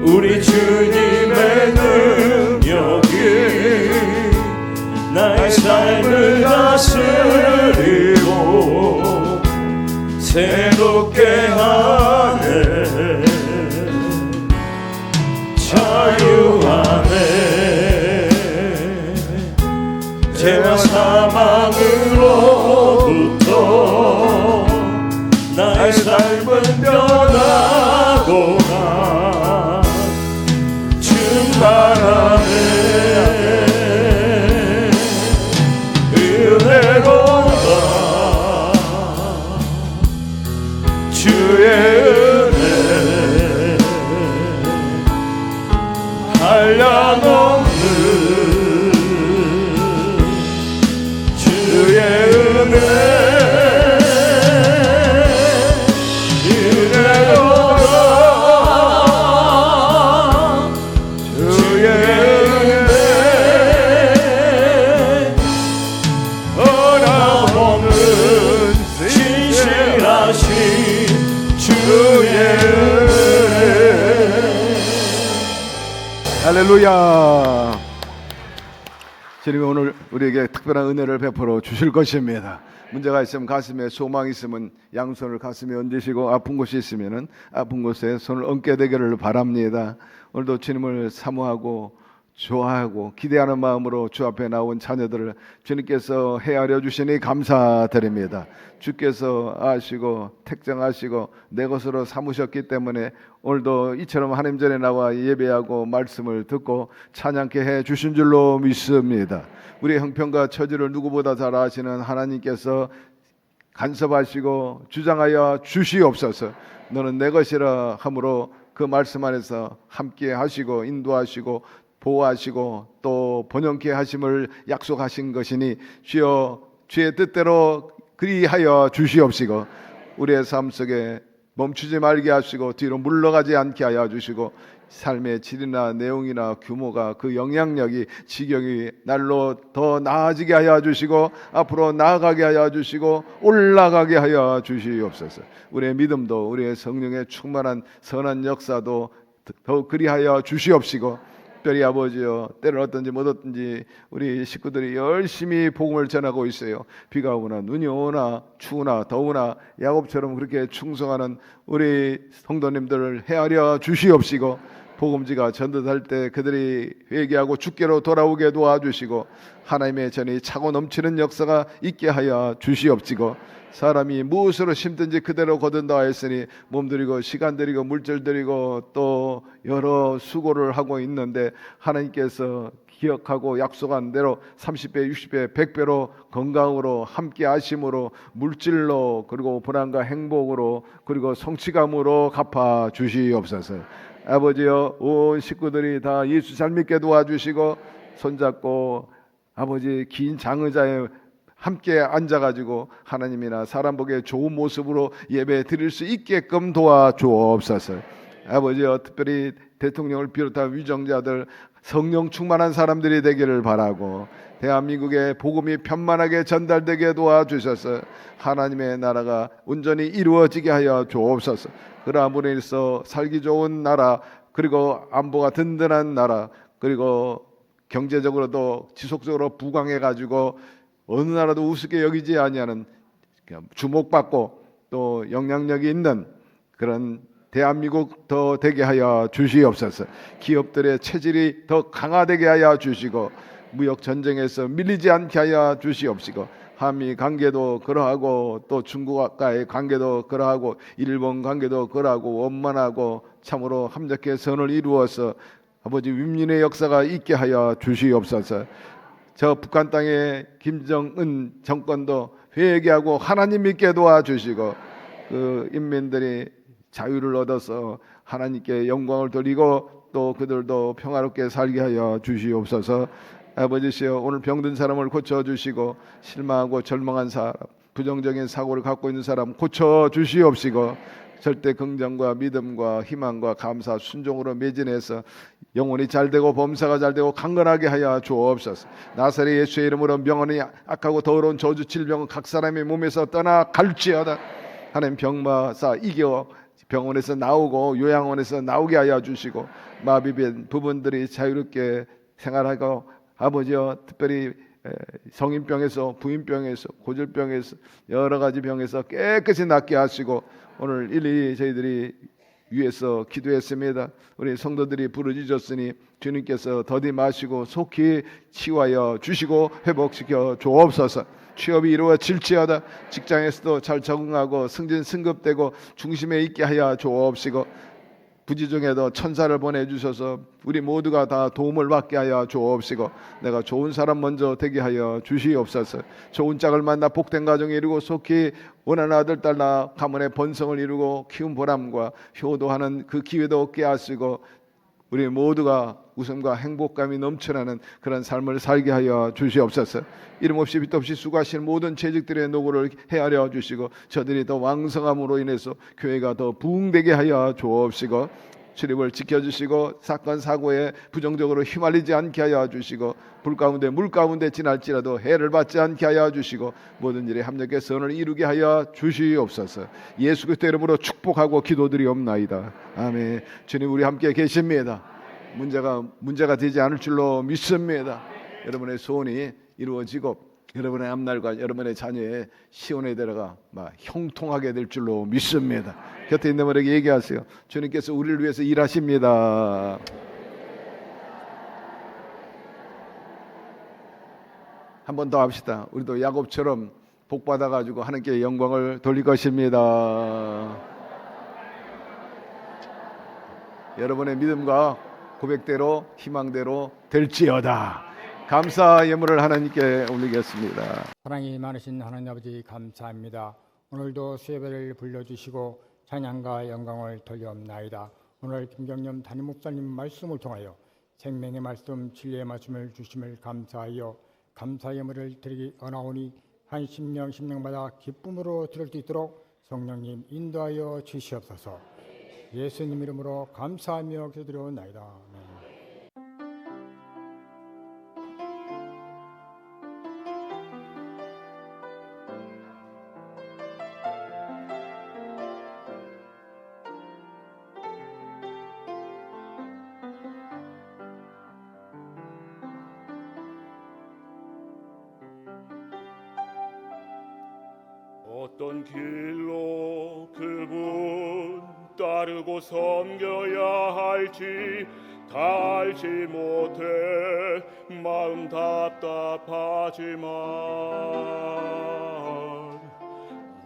우리 주님의 능력이 나의 삶을 다스리고 새롭게 할렐루야. 주님이 오늘 우리에게 특별한 은혜를 베풀어 주실 것입니다. 문제가 있으면 가슴에 소망이 있으면 양손을 가슴에 얹으시고 아픈 곳이 있으면 아픈 곳에 손을 얹게 되기를 바랍니다. 오늘도 주님을 사모하고 좋아하고 기대하는 마음으로 주 앞에 나온 자녀들을 주님께서 헤아려 주시니 감사드립니다. 주께서 아시고 택정하시고 내 것으로 삼으셨기 때문에 오늘도 이처럼 하나님 전에 나와 예배하고 말씀을 듣고 찬양케 해 주신 줄로 믿습니다. 우리의 형편과 처지를 누구보다 잘 아시는 하나님께서 간섭하시고 주장하여 주시옵소서. 너는 내 것이라 함으로 그 말씀 안에서 함께 하시고 인도하시고 보호하시고 또 번영케 하심을 약속하신 것이니 주여 주의 뜻대로 그리하여 주시옵시고 우리의 삶 속에 멈추지 말게 하시고 뒤로 물러가지 않게 하여 주시고 삶의 질이나 내용이나 규모가 그 영향력이 지경이 날로 더 나아지게 하여 주시고 앞으로 나아가게 하여 주시고 올라가게 하여 주시옵소서. 우리의 믿음도 우리의 성령의 충만한 선한 역사도 더욱 그리하여 주시옵시고 특별히 아버지여 때를 어떤지 못 어떤지 우리 식구들이 열심히 복음을 전하고 있어요. 비가 오나 눈이 오나 추우나 더우나 야곱처럼 그렇게 충성하는 우리 성도님들을 헤아려 주시옵시고 복음지가 전도할 때 그들이 회개하고 주께로 돌아오게 도와주시고 하나님의 전이 차고 넘치는 역사가 있게 하여 주시옵시고 사람이 무엇으로 심든지 그대로 거둔다 했으니 몸 들이고 시간 들이고 물질 들이고 또 여러 수고를 하고 있는데 하나님께서 기억하고 약속한 대로 30배, 60배, 100배로 건강으로 함께 하심으로 물질로 그리고 불안과 행복으로 그리고 성취감으로 갚아 주시옵소서. 아버지여 온 식구들이 다 예수 잘 믿게 도와주시고 손잡고 아버지 긴 장의자에 함께 앉아가지고 하나님이나 사람 보기에 좋은 모습으로 예배 드릴 수 있게끔 도와주옵소서. 아버지여 특별히 대통령을 비롯한 위정자들 성령 충만한 사람들이 되기를 바라고 대한민국의 복음이 편만하게 전달되게 도와주셔서 하나님의 나라가 온전히 이루어지게 하여 주옵소서. 그러함으로 인해서 살기 좋은 나라 그리고 안보가 든든한 나라 그리고 경제적으로도 지속적으로 부강해가지고 어느 나라도 우습게 여기지 아니하는 주목받고 또 영향력이 있는 그런 대한민국 더 되게 하여 주시옵소서. 기업들의 체질이 더 강화되게 하여 주시고 무역 전쟁에서 밀리지 않게 하여 주시옵시고 한미 관계도 그러하고 또 중국과의 관계도 그러하고 일본 관계도 그러하고 원만하고 참으로 함께 선을 이루어서 아버지 윈윈의 역사가 있게 하여 주시옵소서. 저 북한 땅의 김정은 정권도 회개하고 하나님 믿게 도와주시고 그 인민들이 자유를 얻어서 하나님께 영광을 돌리고 또 그들도 평화롭게 살게 하여 주시옵소서. 아버지시여 오늘 병든 사람을 고쳐주시고 실망하고 절망한 사람 부정적인 사고를 갖고 있는 사람 고쳐주시옵시고 절대 긍정과 믿음과 희망과 감사 순종으로 매진해서 영혼이 잘되고 범사가 잘되고 강건하게 하여 주옵소서. 나사렛 예수의 이름으로 명언이 악하고 더러운 저주 질병은 각 사람의 몸에서 떠나갈지어다. 하나님 병마사 이겨 병원에서 나오고 요양원에서 나오게 하여 주시고 마비된 부분들이 자유롭게 생활하고 아버지여 특별히 성인병에서 부인병에서 고질병에서 여러 가지 병에서 깨끗이 낫게 하시고 오늘 일일이 저희들이 위에서 기도했습니다. 우리 성도들이 부르짖었으니 주님께서 더디 마시고 속히 치유하여 주시고 회복시켜 주옵소서. 취업이 이루어질지어다. 직장에서도 잘 적응하고 승진 승급되고 중심에 있게 하여 주옵시고 부지 중에도 천사를 보내주셔서 우리 모두가 다 도움을 받게 하여 주옵시고 내가 좋은 사람 먼저 되게 하여 주시옵소서. 좋은 짝을 만나 복된 가정을 이루고 속히 원하는 아들 딸 낳아 가문의 번성을 이루고 키운 보람과 효도하는 그 기회도 얻게 하시고 우리 모두가 웃음과 행복감이 넘쳐나는 그런 삶을 살게 하여 주시옵소서. 이름 없이 빛 없이 수고하시는 모든 재직들의 노고를 헤아려 주시고 저들이 더 왕성함으로 인해서 교회가 더 부흥되게 하여 주옵시고 출입을 지켜주시고 사건 사고에 부정적으로 휘말리지 않게 하여 주시고 불 가운데 물 가운데 지날지라도 해를 받지 않게 하여 주시고 모든 일에 합력의 선을 이루게 하여 주시옵소서. 예수 그리스도 이름으로 축복하고 기도드리옵나이다. 아멘. 주님 우리 함께 계십니다. 문제가 되지 않을 줄로 믿습니다. 여러분의 소원이 이루어지고 여러분의 앞날과 여러분의 자녀의 시온의 데려가 형통하게 될 줄로 믿습니다. 곁에 있는 분에게 얘기하세요. 주님께서 우리를 위해서 일하십니다. 한 번 더 합시다. 우리도 야곱처럼 복 받아가지고 하나님께 영광을 돌릴 것입니다. 여러분의 믿음과 고백대로 희망대로 될지어다. 감사 예물을 하나님께 올리겠습니다. 사랑이 많으신 하나님 아버지 감사합니다. 오늘도 수예배를 불러주시고 찬양과 영광을 돌려옵나이다. 오늘 김경념 담임 목사님 말씀을 통하여 생명의 말씀, 진리의 말씀을 주심을 감사하여 감사 예물을 드리기 원하오니 한 심령 심령마다 기쁨으로 드릴 수 있도록 성령님 인도하여 주시옵소서. 예수님 이름으로 감사하며 기도드려옵나이다. 아멘. 어떤 길로 그분 따르고 섬겨야 할지 다 알지 못해 마음 답답하지만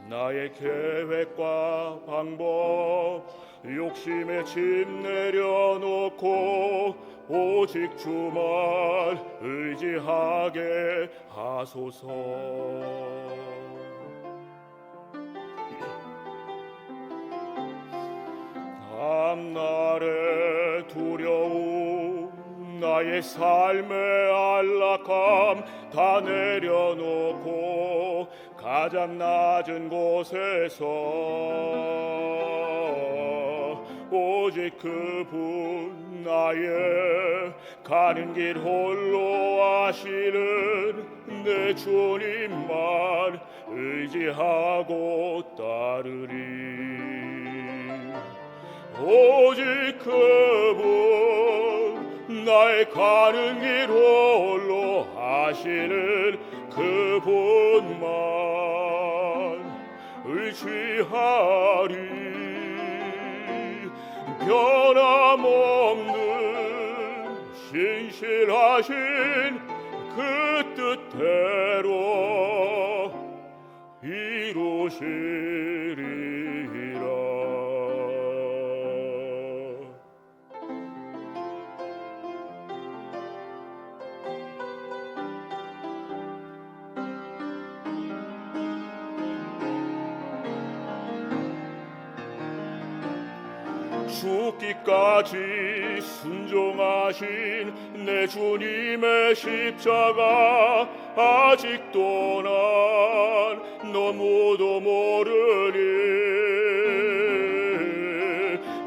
나의 계획과 방법 욕심에 짐 내려놓고 오직 주만 의지하게 하소서. 앞날의 두려움 나의 삶의 안락함 다 내려놓고 가장 낮은 곳에서 오직 그분 나의 가는 길 홀로 아시는 내 주님만 의지하고 따르리. 오직 그분 나의 가는 길 홀로 하시는 그분만 의지하리. 변함없는 신실하신 그 뜻대로 이루시리라. 죽기까지 순종하신 내 주님의 십자가 아직도 난 너무도 모르니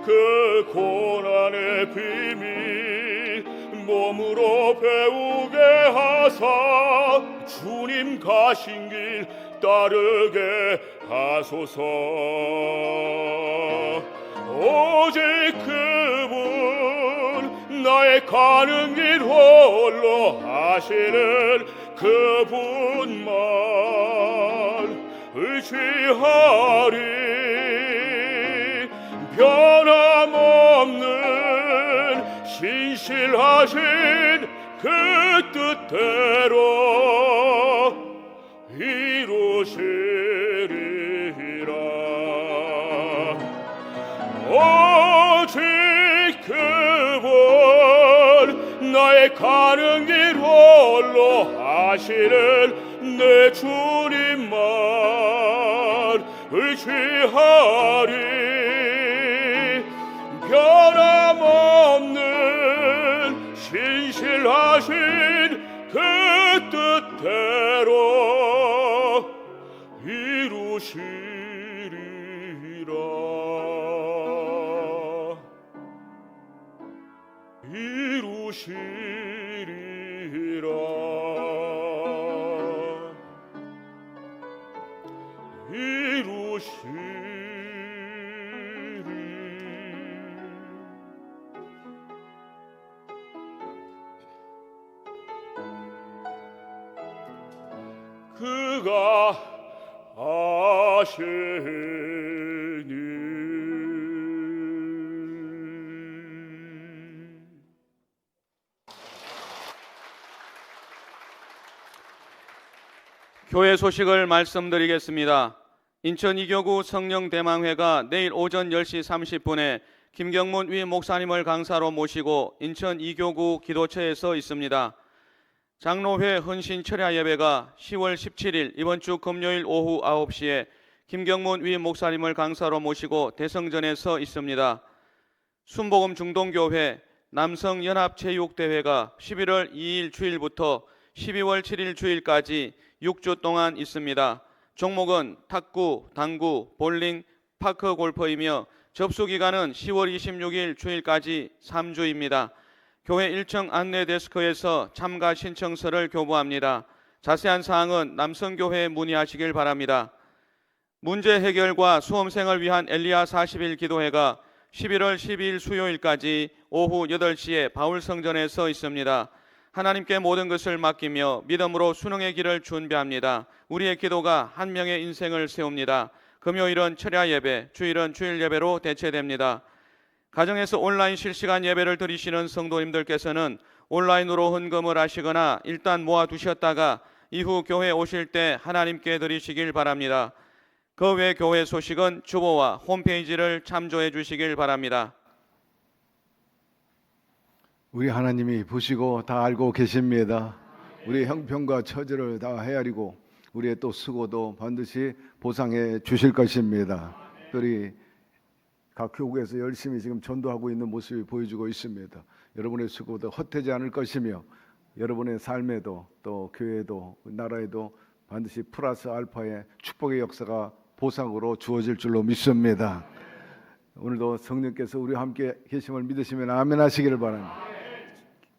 그 고난의 비밀 몸으로 배우게 하사 주님 가신 길 따르게 하소서. 오직 그분 나의 가는 길 홀로 하시는 그분만 의지하리. 변함없는 신실하신 그 뜻대로 이루시리라. 오직 그분 나의 가는 길 홀로 하시는 내 주님만 의지하리. 변함없는 신실하신 그 뜻대로 이루시리라. 이루시리라. 이루시리라. 그가 하시니 교회 소식을 말씀드리겠습니다. 인천 이교구 성령대망회가 내일 오전 10시 30분에 김경문 위 목사님을 강사로 모시고 인천 이교구 기도처에서 있습니다. 장로회 헌신 철야 예배가 10월 17일 이번 주 금요일 오후 9시에 김경문 위 목사님을 강사로 모시고 대성전에서 있습니다. 순복음 중동교회 남성연합체육대회가 11월 2일 주일부터 12월 7일 주일까지 6주 동안 있습니다. 종목은 탁구, 당구, 볼링, 파크 골퍼이며 접수 기간은 10월 26일 주일까지 3주입니다. 교회 1층 안내 데스크에서 참가 신청서를 교부합니다. 자세한 사항은 남성교회에 문의하시길 바랍니다. 문제 해결과 수험생을 위한 엘리야 40일 기도회가 11월 12일 수요일까지 오후 8시에 바울성전에서 있습니다. 하나님께 모든 것을 맡기며 믿음으로 수능의 길을 준비합니다. 우리의 기도가 한 명의 인생을 세웁니다. 금요일은 철야 예배, 주일은 주일 예배로 대체됩니다. 가정에서 온라인 실시간 예배를 드리시는 성도님들께서는 온라인으로 헌금을 하시거나 일단 모아두셨다가 이후 교회 오실 때 하나님께 드리시길 바랍니다. 그 외 교회 소식은 주보와 홈페이지를 참조해 주시길 바랍니다. 우리 하나님이 보시고 다 알고 계십니다. 우리의 형편과 처지를 다 헤아리고 우리의 또 수고도 반드시 보상해 주실 것입니다. 특별히 각 교구에서 열심히 지금 전도하고 있는 모습이 보여주고 있습니다. 여러분의 수고도 헛되지 않을 것이며 여러분의 삶에도 또 교회에도 나라에도 반드시 플러스 알파의 축복의 역사가 보상으로 주어질 줄로 믿습니다. 오늘도 성령께서 우리와 함께 계심을 믿으시면 아멘 하시기를 바랍니다.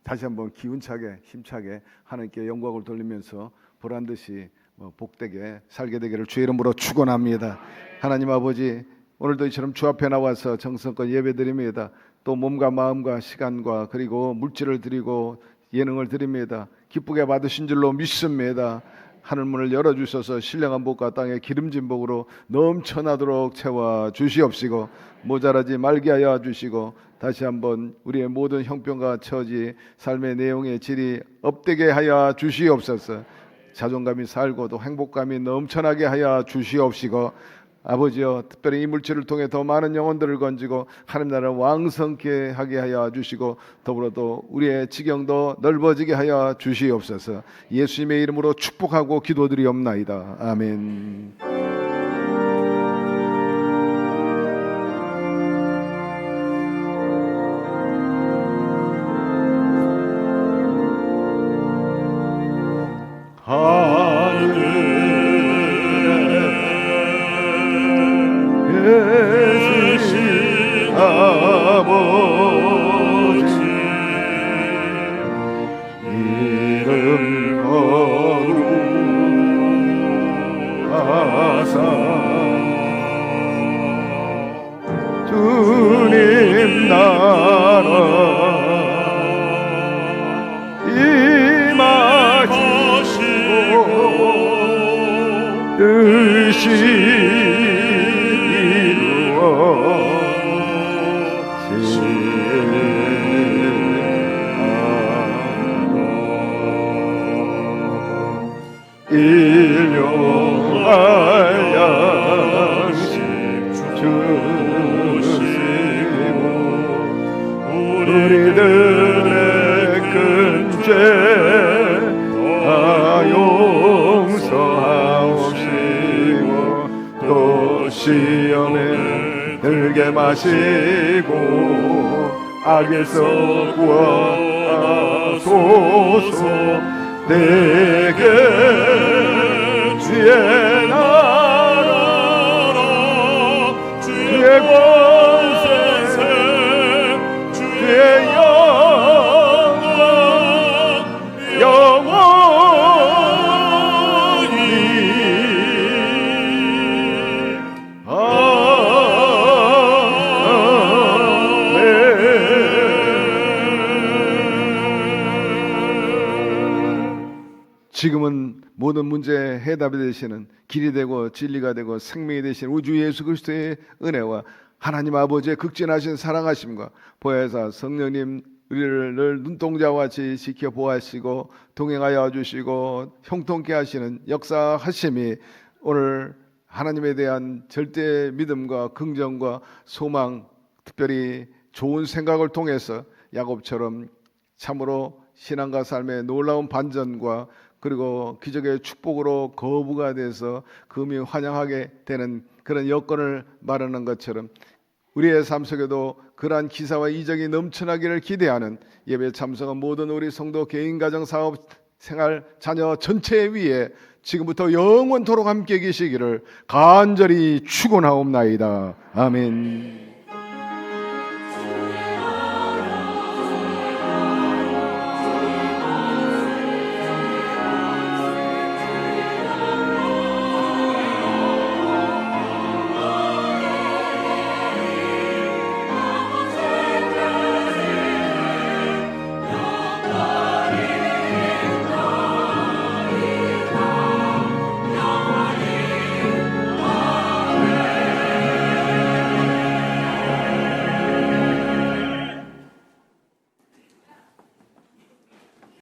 다시 한번 기운차게 힘차게 하나님께 영광을 돌리면서 보란듯이 복되게 살게 되기를 주의 이름으로 축원합니다. 하나님 아버지, 오늘도 이처럼 주 앞에 나와서 정성껏 예배드립니다. 또 몸과 마음과 시간과 그리고 물질을 드리고 예능을 드립니다. 기쁘게 받으신 줄로 믿습니다. 하늘문을 열어주셔서 신령한 복과 땅의 기름진 복으로 넘쳐나도록 채워 주시옵시고 모자라지 말게 하여 주시고 다시 한번 우리의 모든 형편과 처지 삶의 내용의 질이 업되게 하여 주시옵소서. 자존감이 살고도 행복감이 넘쳐나게 하여 주시옵시고 아버지여, 특별히 이 물질을 통해 더 많은 영혼들을 건지고 하나님 나라를 왕성케 하게 하여 주시고 더불어 또 우리의 지경도 넓어지게 하여 주시옵소서. 예수님의 이름으로 축복하고 기도드리옵나이다. 아멘. 주님 나라 임하시고 뜻이 일용할 양식 주시고 우리들의 큰 죄 다 용서하옵시고 또 시험에 들게 마시고 악에서 구하소서. 내게 주의 나라 주의 권세 주의 영광 영원히 아멘. 지금은 모든 문제 해답이 되시는 길이 되고 진리가 되고 생명이 되신 우주 예수 그리스도의 은혜와 하나님 아버지의 극진하신 사랑하심과 보혜사 성령님 우리를 늘 눈동자와 같이 지켜 보호하시고 동행하여 주시고 형통케 하시는 역사하심이 오늘 하나님에 대한 절대 믿음과 긍정과 소망, 특별히 좋은 생각을 통해서 야곱처럼 참으로 신앙과 삶의 놀라운 반전과 그리고 기적의 축복으로 거부가 돼서 금이 환영하게 되는 그런 여건을 마련한 것처럼 우리의 삶 속에도 그러한 기사와 이적이 넘쳐나기를 기대하는 예배 참석한 모든 우리 성도 개인 가정 사업 생활 자녀 전체 위에 지금부터 영원토록 함께 계시기를 간절히 축원하옵나이다. 아멘.